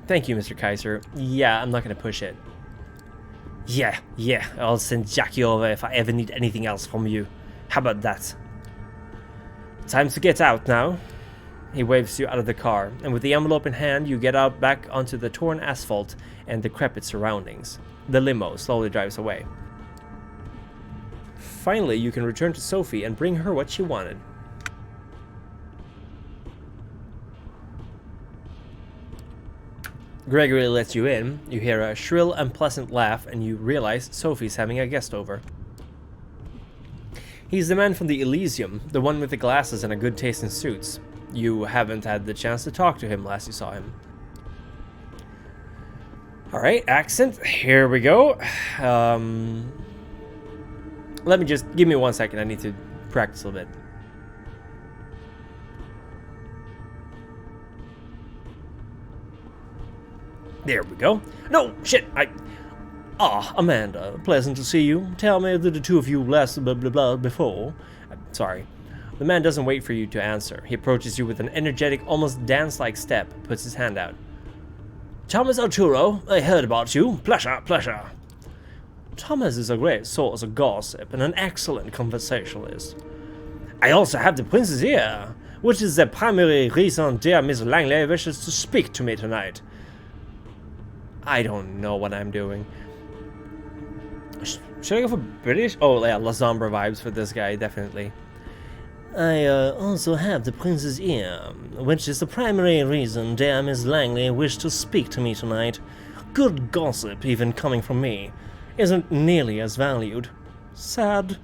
Thank you, Mr. Kaiser. Yeah, I'm not gonna push it. Yeah, I'll send Jackie over if I ever need anything else from you. How about that? Time to get out now. He waves you out of the car, and with the envelope in hand, you get out back onto the torn asphalt and decrepit surroundings. The limo slowly drives away. Finally, you can return to Sophie and bring her what she wanted. Gregory lets you in. You hear a shrill, unpleasant laugh, and you realize Sophie's having a guest over. He's the man from the Elysium, the one with the glasses and a good taste in suits. You haven't had the chance to talk to him last you saw him. Alright, accent, here we go. Give me 1 second, I need to practice a little bit. There we go. No, shit, Amanda, pleasant to see you. Tell me that the two of you last blah blah blah before. Sorry. The man doesn't wait for you to answer. He approaches you with an energetic, almost dance-like step, puts his hand out. Thomas Arturo, I heard about you. Pleasure. Thomas is a great source of gossip and an excellent conversationalist. I also have the prince's ear, which is the primary reason dear Miss Langley wishes to speak to me tonight. I don't know what I'm doing. Should I go for British? Oh yeah, La Sombra vibes for this guy, definitely. I also have the prince's ear, which is the primary reason dear Miss Langley wished to speak to me tonight. Good gossip, even coming from me, isn't nearly as valued. Sad.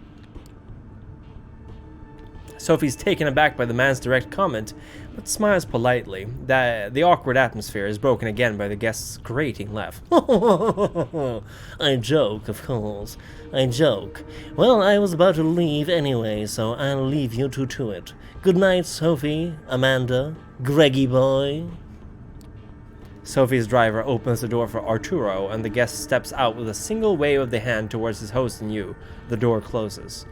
Sophie's taken aback by the man's direct comment, but smiles politely. The awkward atmosphere is broken again by the guest's grating laugh. I joke, of course. I joke. Well, I was about to leave anyway, so I'll leave you two to it. Good night, Sophie, Amanda, Greggy boy. Sophie's driver opens the door for Arturo, and the guest steps out with a single wave of the hand towards his host and you. The door closes.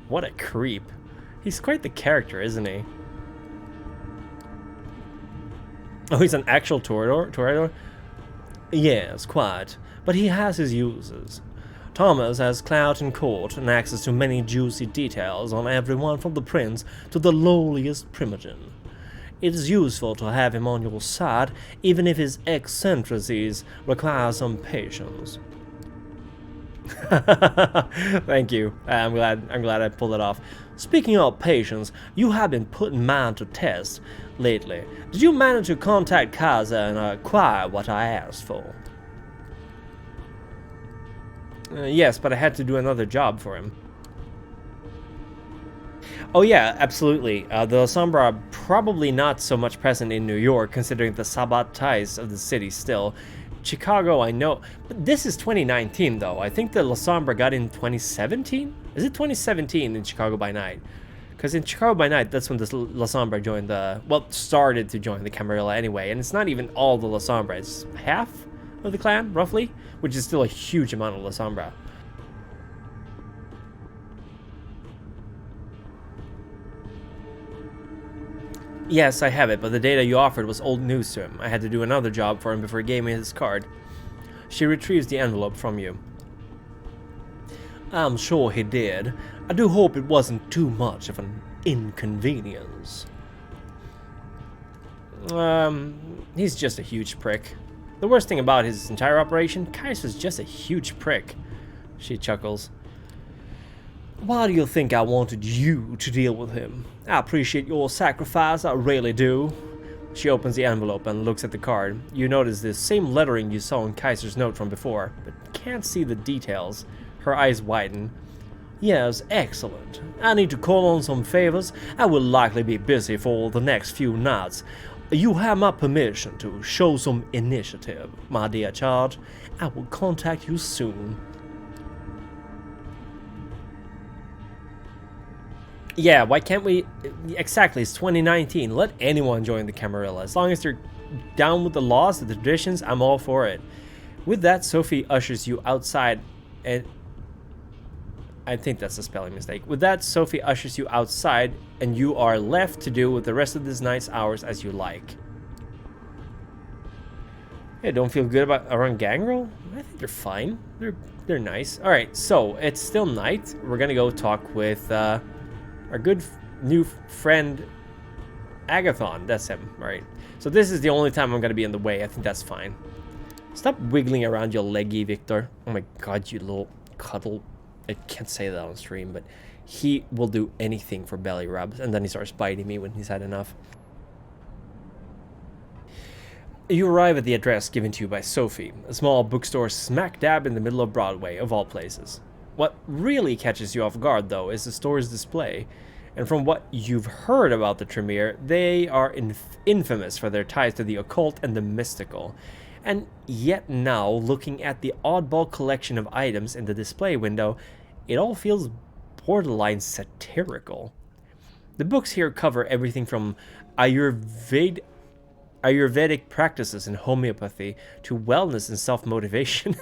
What a creep. He's quite the character, isn't he? Oh, he's an actual toreador? Yes, quite. But he has his uses. Thomas has clout in court and access to many juicy details on everyone from the prince to the lowliest primogen. It is useful to have him on your side, even if his eccentricities require some patience. Thank you. I'm glad I pulled it off. Speaking of patience, you have been putting mine to test lately. Did you manage to contact Kaiser and acquire what I asked for? Yes, but I had to do another job for him. Oh yeah, absolutely. The Sombra are probably not so much present in New York, considering the Sabbat ties of the city still. Chicago, I know. But this is 2019, though. I think the La Sombra got in 2017? Is it 2017 in Chicago by Night? Because in Chicago by Night, that's when the La Sombra joined the... Well, started to join the Camarilla anyway. And it's not even all the La Sombra. It's half of the clan, roughly. Which is still a huge amount of La Sombra. Yes, I have it, but the data you offered was old news to him. I had to do another job for him before he gave me his card. She retrieves the envelope from you. I'm sure he did. I do hope it wasn't too much of an inconvenience. He's just a huge prick. The worst thing about his entire operation, Kaiser's just a huge prick. She chuckles. Why do you think I wanted you to deal with him? I appreciate your sacrifice, I really do. She opens the envelope and looks at the card. You notice the same lettering you saw in Kaiser's note from before, but can't see the details. Her eyes widen. Yes, excellent. I need to call on some favors. I will likely be busy for the next few nights. You have my permission to show some initiative, my dear Charge. I will contact you soon. Yeah, why can't we... Exactly, it's 2019. Let anyone join the Camarilla. As long as they're down with the laws, the traditions, I'm all for it. With that, Sophie ushers you outside and... I think that's a spelling mistake. With that, Sophie ushers you outside and you are left to do with the rest of this night's hours as you like. Yeah, don't feel good about around Gangrel? I think they're fine. They're nice. Alright, so it's still night. We're gonna go talk with... our good new friend, Agathon. That's him, right? So this is the only time I'm going to be in the way. I think that's fine. Stop wiggling around your leggy, Victor. Oh my god, you little cuddle. I can't say that on stream, but he will do anything for belly rubs. And then he starts biting me when he's had enough. You arrive at the address given to you by Sophie, a small bookstore smack dab in the middle of Broadway, of all places. What really catches you off guard, though, is the store's display. And from what you've heard about the Tremere, they are infamous for their ties to the occult and the mystical. And yet now, looking at the oddball collection of items in the display window, it all feels borderline satirical. The books here cover everything from Ayurvedic practices in homeopathy to wellness and self-motivation.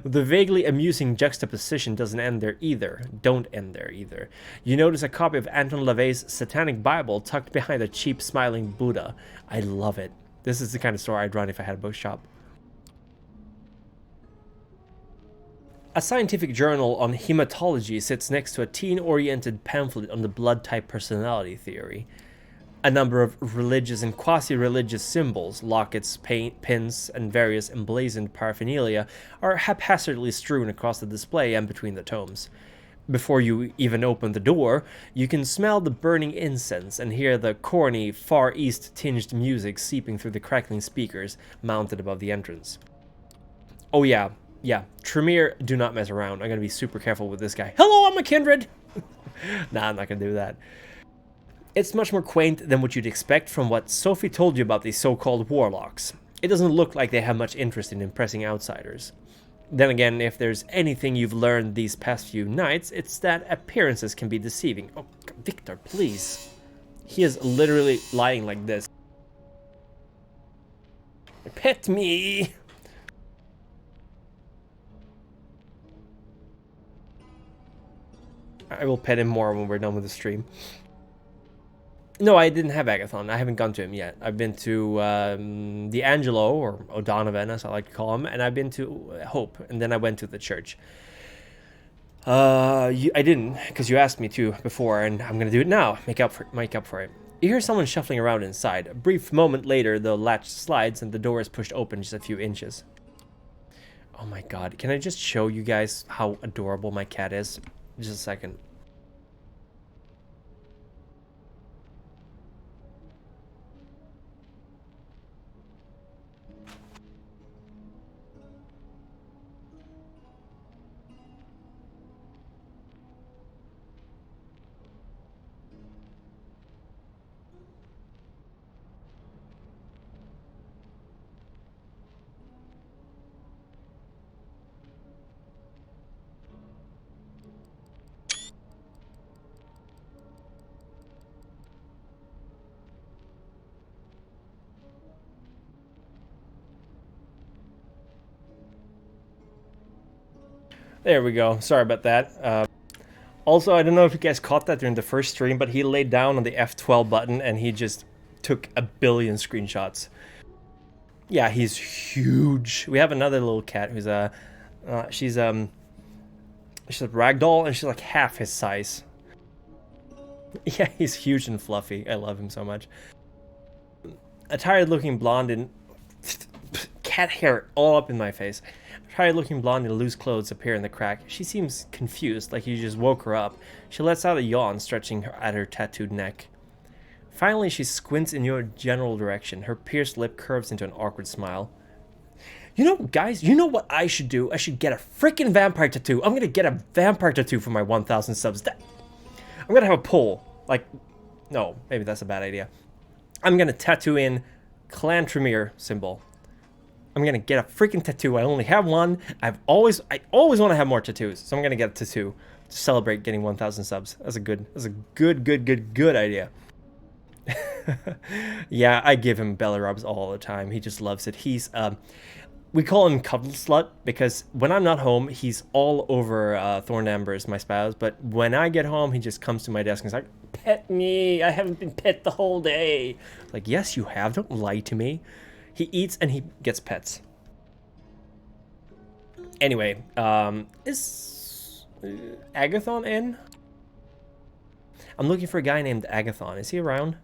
The vaguely amusing juxtaposition doesn't end there either. Don't end there either. You notice a copy of Anton LaVey's Satanic Bible tucked behind a cheap smiling Buddha. I love it. This is the kind of store I'd run if I had a bookshop. A scientific journal on hematology sits next to a teen-oriented pamphlet on the blood type personality theory. A number of religious and quasi-religious symbols, lockets, pins, and various emblazoned paraphernalia are haphazardly strewn across the display and between the tomes. Before you even open the door, you can smell the burning incense and hear the corny, Far East-tinged music seeping through the crackling speakers mounted above the entrance. Oh yeah, Tremere, do not mess around. I'm gonna be super careful with this guy. Hello, I'm a Kindred! Nah, I'm not gonna do that. It's much more quaint than what you'd expect from what Sophie told you about these so-called warlocks. It doesn't look like they have much interest in impressing outsiders. Then again, if there's anything you've learned these past few nights, it's that appearances can be deceiving. Oh, Victor, please. He is literally lying like this. Pet me! I will pet him more when we're done with the stream. No, I didn't have Agathon. I haven't gone to him yet. I've been to the Angelo, or O'Donovan as I like to call him, and I've been to Hope, and then I went to the church. I didn't, because you asked me to before, and I'm gonna do it now. Make up for it. You hear someone shuffling around inside. A brief moment later, the latch slides and the door is pushed open just a few inches. Oh my god, can I just show you guys how adorable my cat is? Just a second. There we go. Sorry about that. Also, I don't know if you guys caught that during the first stream, but he laid down on the F12 button and he just took a billion screenshots. Yeah, he's huge. We have another little cat who's she's a ragdoll and she's like half his size. Yeah, he's huge and fluffy. I love him so much. A tired-looking blonde in cat hair all up in my face. Tired-looking blonde in loose clothes appear in the crack. She seems confused, like you just woke her up. She lets out a yawn, stretching at her tattooed neck. Finally, she squints in your general direction. Her pierced lip curves into an awkward smile. You know, guys, you know what I should do? I should get a freaking vampire tattoo. I'm gonna get a vampire tattoo for my 1,000 subs. I'm gonna have a poll. Like, no, maybe that's a bad idea. I'm gonna tattoo in Clan Tremere symbol. I'm gonna get a freaking tattoo. I only have one. I always want to have more tattoos, so I'm gonna get a tattoo to celebrate getting 1,000 subs. That's a good idea. Yeah, I give him belly rubs all the time. He just loves it. He's we call him Cuddle Slut because when I'm not home, he's all over Thorn Ambers, my spouse. But when I get home, he just comes to my desk and is like, "Pet me. I haven't been pet the whole day." Like, yes, you have. Don't lie to me. He eats and he gets pets. Anyway, is Agathon in? I'm looking for a guy named Agathon. Is he around?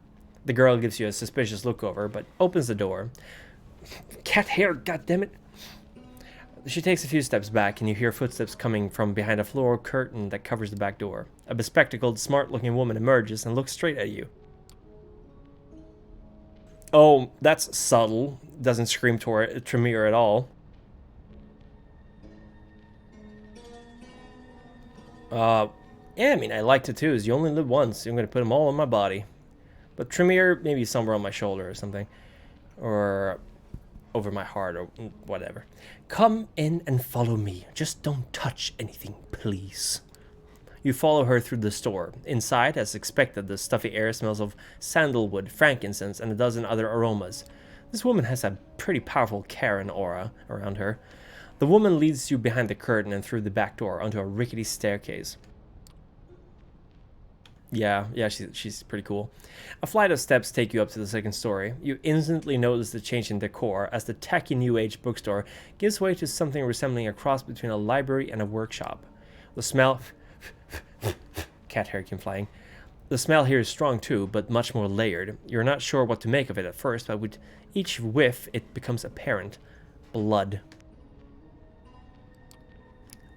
The girl gives you a suspicious look over, but opens the door. Cat hair, goddammit. She takes a few steps back, and you hear footsteps coming from behind a floral curtain that covers the back door. A bespectacled, smart-looking woman emerges and looks straight at you. Oh, that's subtle. Doesn't scream Tremere at all. Yeah, I mean, I like tattoos. You only live once. I'm going to put them all on my body. But Tremere, maybe somewhere on my shoulder or something. Or over my heart or whatever. Come in and follow me. Just don't touch anything, please. You follow her through the store. Inside, as expected, the stuffy air smells of sandalwood, frankincense, and a dozen other aromas. This woman has a pretty powerful Karen aura around her. The woman leads you behind the curtain and through the back door onto a rickety staircase. Yeah, she's pretty cool. A flight of steps take you up to the second story. You instantly notice the change in decor as the tacky New Age bookstore gives way to something resembling a cross between a library and a workshop. The smell... Cat hair came flying. The smell here is strong too, but much more layered. You're not sure what to make of it at first, but with each whiff, it becomes apparent. Blood.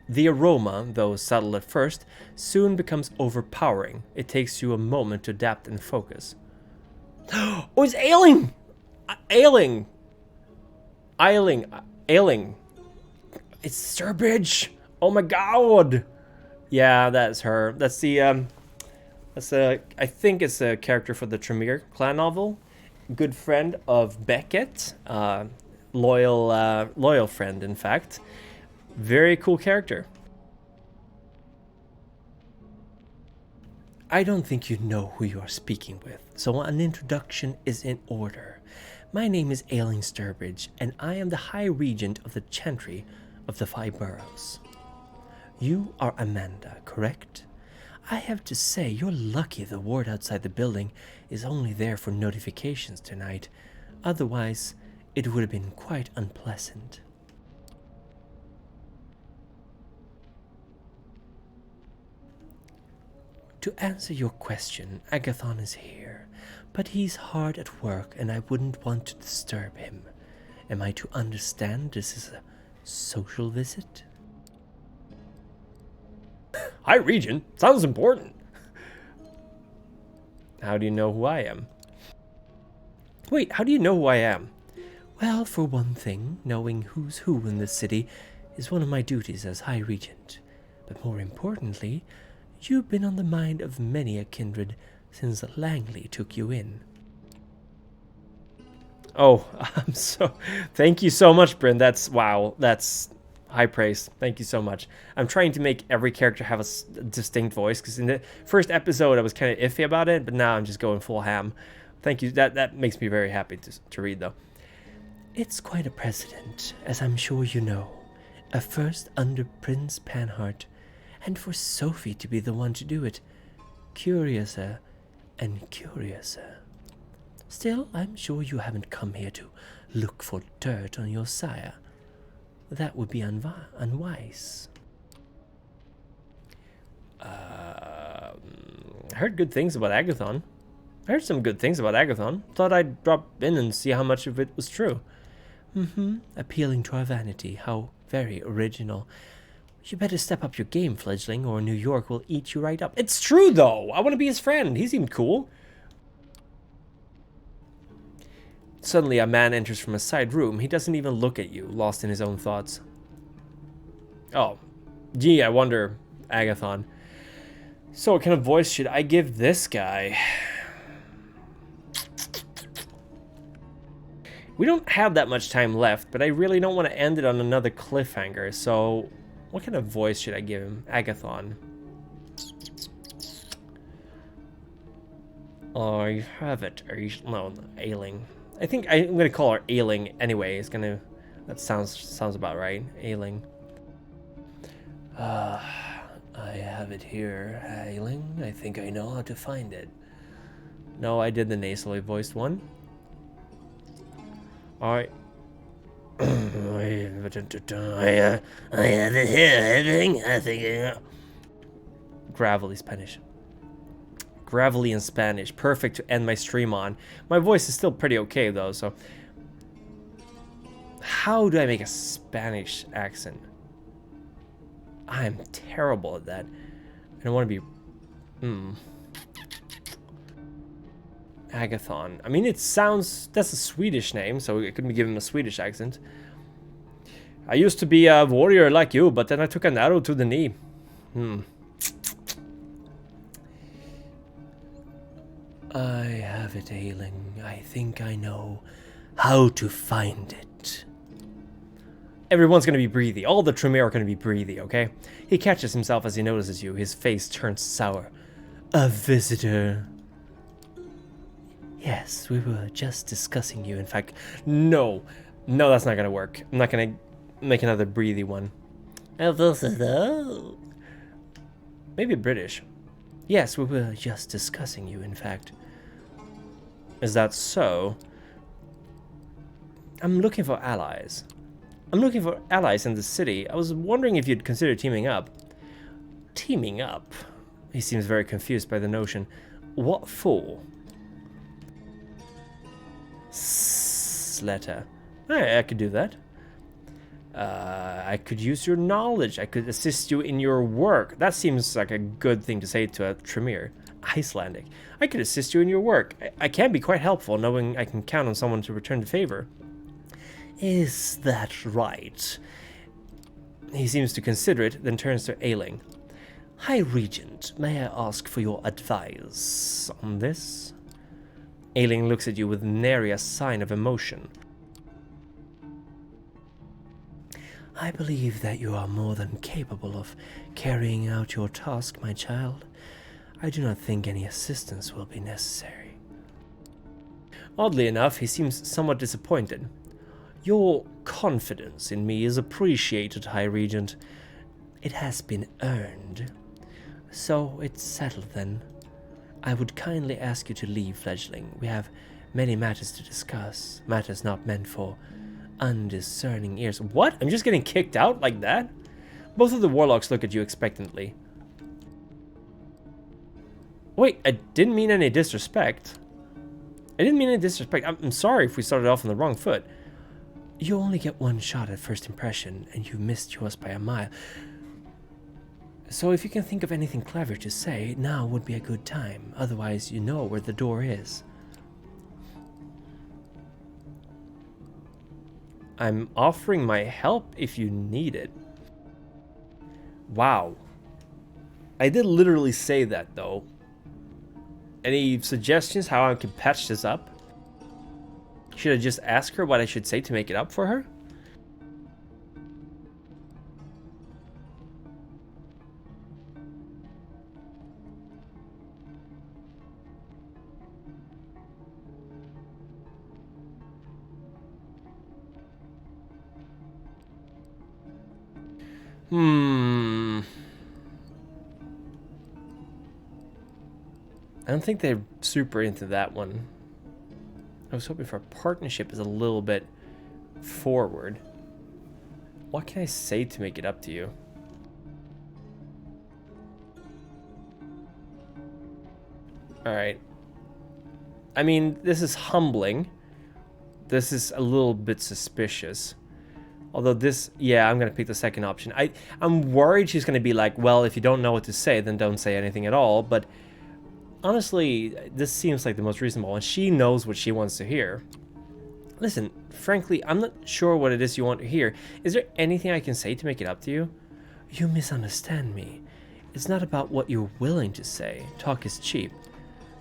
The aroma, though subtle at first, soon becomes overpowering. It takes you a moment to adapt and focus. Oh, it's ailing! Ailing! It's Sturbridge! Oh my god! Yeah, that's her. That's the That's I think it's a character for the Tremere clan novel. Good friend of Beckett. Loyal friend, in fact. Very cool character. I don't think you know who you are speaking with, so an introduction is in order. My name is Ailing Sturbridge, and I am the High Regent of the Chantry of the Five Boroughs. You are Amanda, correct? I have to say, you're lucky the ward outside the building is only there for notifications tonight. Otherwise, it would have been quite unpleasant. To answer your question, Agathon is here, but he's hard at work and I wouldn't want to disturb him. Am I to understand this is a social visit? Hi, Regent. Sounds important. How do you know who I am? Wait, how do you know who I am? Well, for one thing, knowing who's who in this city is one of my duties as High Regent. But more importantly, you've been on the mind of many a kindred since Langley took you in. Oh, thank you so much, Bryn. Wow, that's high praise. Thank you so much. I'm trying to make every character have a distinct voice, because in the first episode I was kind of iffy about it, but now I'm just going full ham. Thank you. That makes me very happy to read, though. It's quite a precedent, as I'm sure you know. A first under Prince Panhard, and for Sophie to be the one to do it. Curiouser and curiouser. Still, I'm sure you haven't come here to look for dirt on your sire. That would be unwise. I heard good things about Agathon. I heard some good things about Agathon. Thought I'd drop in and see how much of it was true. Appealing to our vanity. How very original. You better step up your game, fledgling, or New York will eat you right up. It's true, though. I want to be his friend. He seemed cool. Suddenly, a man enters from a side room. He doesn't even look at you, lost in his own thoughts. Oh, gee, I wonder, Agathon. So what kind of voice should I give this guy? We don't have that much time left, but I really don't want to end it on another cliffhanger, so what kind of voice should I give him? Agathon. I have it. No, Ailing. I think I'm gonna call her Ailing anyway. That sounds about right. Ailing. I have it here, Ailing. I think I know how to find it. No, I did the nasally voiced one. I have it here, Ailing. I think I know. Gravelly Spanish. Gravelly in Spanish. Perfect to end my stream on. My voice is still pretty okay, though, so... How do I make a Spanish accent? I'm terrible at that. I don't want to be... Agathon. I mean, it sounds... That's a Swedish name, so I couldn't give him a Swedish accent. I used to be a warrior like you, but then I took an arrow to the knee. I have it, Ailing. I think I know how to find it. Everyone's gonna be breathy. All the Tremere are gonna be breathy, okay? He catches himself as he notices you. His face turns sour. A visitor. Yes, we were just discussing you. In fact, no, that's not gonna work. I'm not gonna make another breathy one. A visitor? Maybe British. Yes, we were just discussing you, in fact. Is that so? I'm looking for allies. I'm looking for allies in the city. I was wondering if you'd consider teaming up. Teaming up? He seems very confused by the notion. What for? Letter. I could do that. I could use your knowledge. I could assist you in your work. That seems like a good thing to say to a Tremere. Icelandic. I could assist you in your work. I can be quite helpful, knowing I can count on someone to return the favor. Is that right? He seems to consider it, then turns to Ailing. High Regent, may I ask for your advice on this? Ailing looks at you with nary a sign of emotion. I believe that you are more than capable of carrying out your task, my child. I do not think any assistance will be necessary. Oddly enough, he seems somewhat disappointed. Your confidence in me is appreciated, High Regent. It has been earned. So it's settled then. I would kindly ask you to leave, fledgling. We have many matters to discuss, matters not meant for undiscerning ears. What? I'm just getting kicked out like that? Both of the warlocks look at you expectantly. Wait, I didn't mean any disrespect. I'm sorry if we started off on the wrong foot. You only get one shot at first impression, and you missed yours by a mile. So if you can think of anything clever to say, now would be a good time. Otherwise, you know where the door is. I'm offering my help if you need it. Wow. I did literally say that, though. Any suggestions how I can patch this up? Should I just ask her what I should say to make it up for her? I don't think they're super into that one. I was hoping for a partnership is a little bit forward. What can I say to make it up to you? Alright. I mean, this is humbling. This is a little bit suspicious. Although this, yeah, I'm going to pick the second option. I'm worried she's going to be like, well, if you don't know what to say, then don't say anything at all. But honestly, this seems like the most reasonable, and she knows what she wants to hear. Listen, frankly, I'm not sure what it is you want to hear. Is there anything I can say to make it up to you? You misunderstand me. It's not about what you're willing to say. Talk is cheap.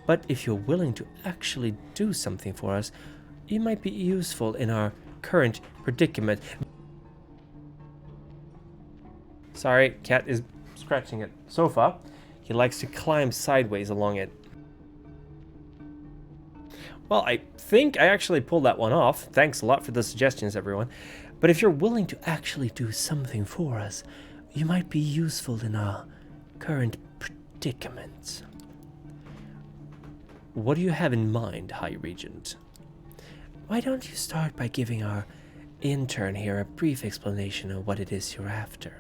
But if you're willing to actually do something for us, you might be useful in our current predicament. Sorry, cat is scratching at sofa. He likes to climb sideways along it. Well, I think I actually pulled that one off. Thanks a lot for the suggestions, everyone. But if you're willing to actually do something for us, you might be useful in our current predicament. What do you have in mind, High Regent? Why don't you start by giving our intern here a brief explanation of what it is you're after?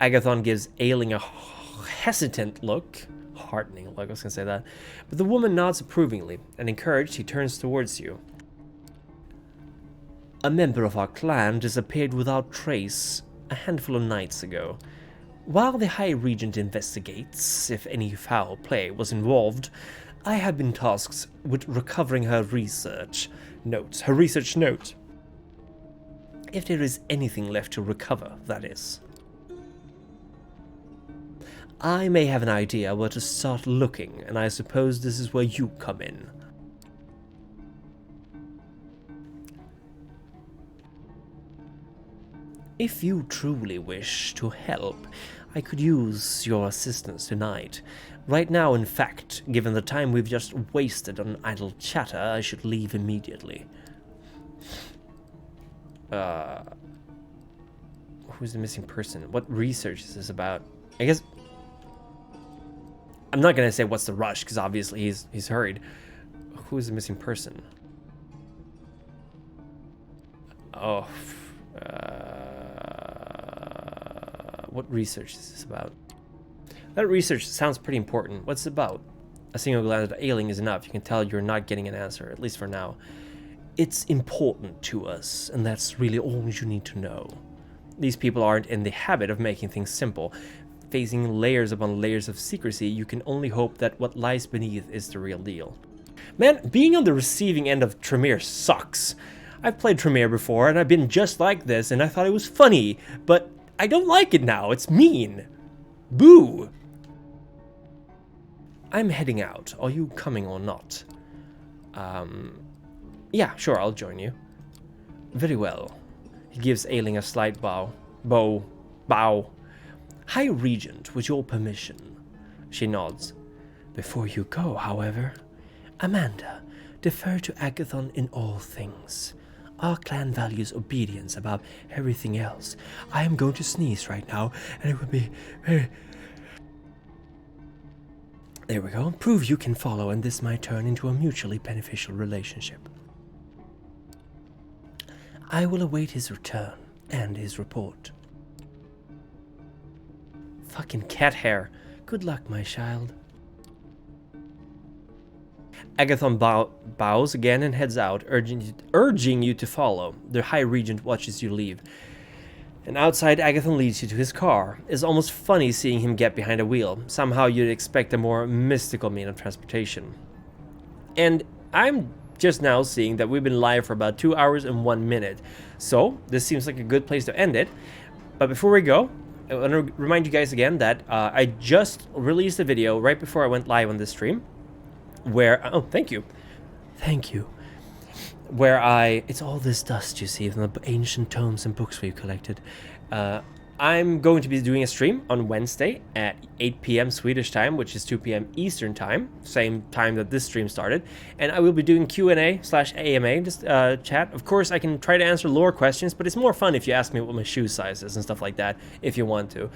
Agathon gives Ailing a hesitant look. Heartening look, I was going to say that. But the woman nods approvingly, and encouraged, he turns towards you. A member of our clan disappeared without trace a handful of nights ago. While the High Regent investigates if any foul play was involved, I have been tasked with recovering her research notes. If there is anything left to recover, that is. I may have an idea where to start looking, and I suppose this is where you come in. If you truly wish to help, I could use your assistance tonight. Right now, in fact, given the time we've just wasted on idle chatter, I should leave immediately. Who's the missing person? What research is this about? I guess I'm not gonna say what's the rush, because obviously he's hurried. Who is the missing person? Oh, what research is this about? That research sounds pretty important. What's it about? A single glance at Ailing is enough. You can tell you're not getting an answer, at least for now. It's important to us, and that's really all you need to know. These people aren't in the habit of making things simple. Facing layers upon layers of secrecy, you can only hope that what lies beneath is the real deal. Man, being on the receiving end of Tremere sucks. I've played Tremere before, and I've been just like this, and I thought it was funny, but I don't like it now. It's mean. Boo. I'm heading out. Are you coming or not? Yeah, sure, I'll join you. Very well. He gives Ailing a slight bow. Bow. High Regent, with your permission. She nods. Before you go, however, Amanda, defer to Agathon in all things. Our clan values obedience above everything else. I am going to sneeze right now, and it would be very... There we go. Prove you can follow, and this might turn into a mutually beneficial relationship. I will await his return and his report. Fucking cat hair. Good luck, my child. Agathon bows again and heads out, urging you to follow. The High Regent watches you leave. And outside, Agathon leads you to his car. It's almost funny seeing him get behind a wheel. Somehow you'd expect a more mystical mean of transportation. And I'm just now seeing that we've been live for about 2 hours and 1 minute. So this seems like a good place to end it. But before we go, I want to remind you guys again that I just released a video right before I went live on this stream. Where, oh, thank you. Where it's all this dust you see from the ancient tomes and books we've collected. I'm going to be doing a stream on Wednesday at 8 p.m. Swedish time, which is 2 p.m. Eastern time, same time that this stream started. And I will be doing Q&A/AMA, just chat. Of course, I can try to answer lore questions, but it's more fun if you ask me what my shoe size is and stuff like that, if you want to.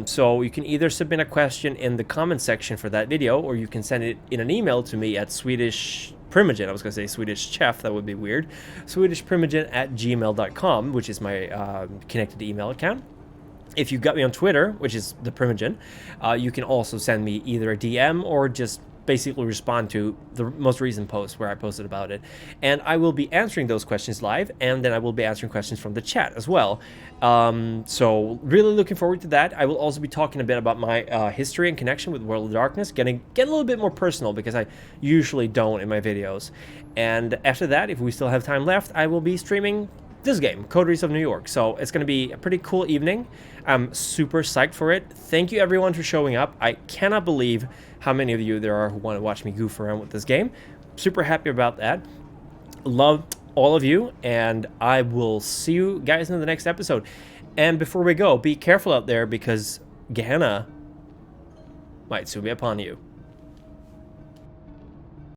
So you can either submit a question in the comment section for that video, or you can send it in an email to me at Swedish Primogen. I was going to say Swedish Chef, that would be weird. SwedishPrimogen@gmail.com, which is my connected email account. If you got me on Twitter, which is the Primogen, you can also send me either a DM or just basically respond to the most recent post where I posted about it. And I will be answering those questions live, and then I will be answering questions from the chat as well. So really looking forward to that. I will also be talking a bit about my history and connection with World of Darkness, get a little bit more personal because I usually don't in my videos. And after that, if we still have time left, I will be streaming this game, Coteries of New York. So it's going to be a pretty cool evening. I'm super psyched for it. Thank you everyone for showing up. I cannot believe how many of you there are who want to watch me goof around with this game. Super happy about that. Love all of you, and I will see you guys in the next episode. And before we go, be careful out there because Gehenna might soon be upon you.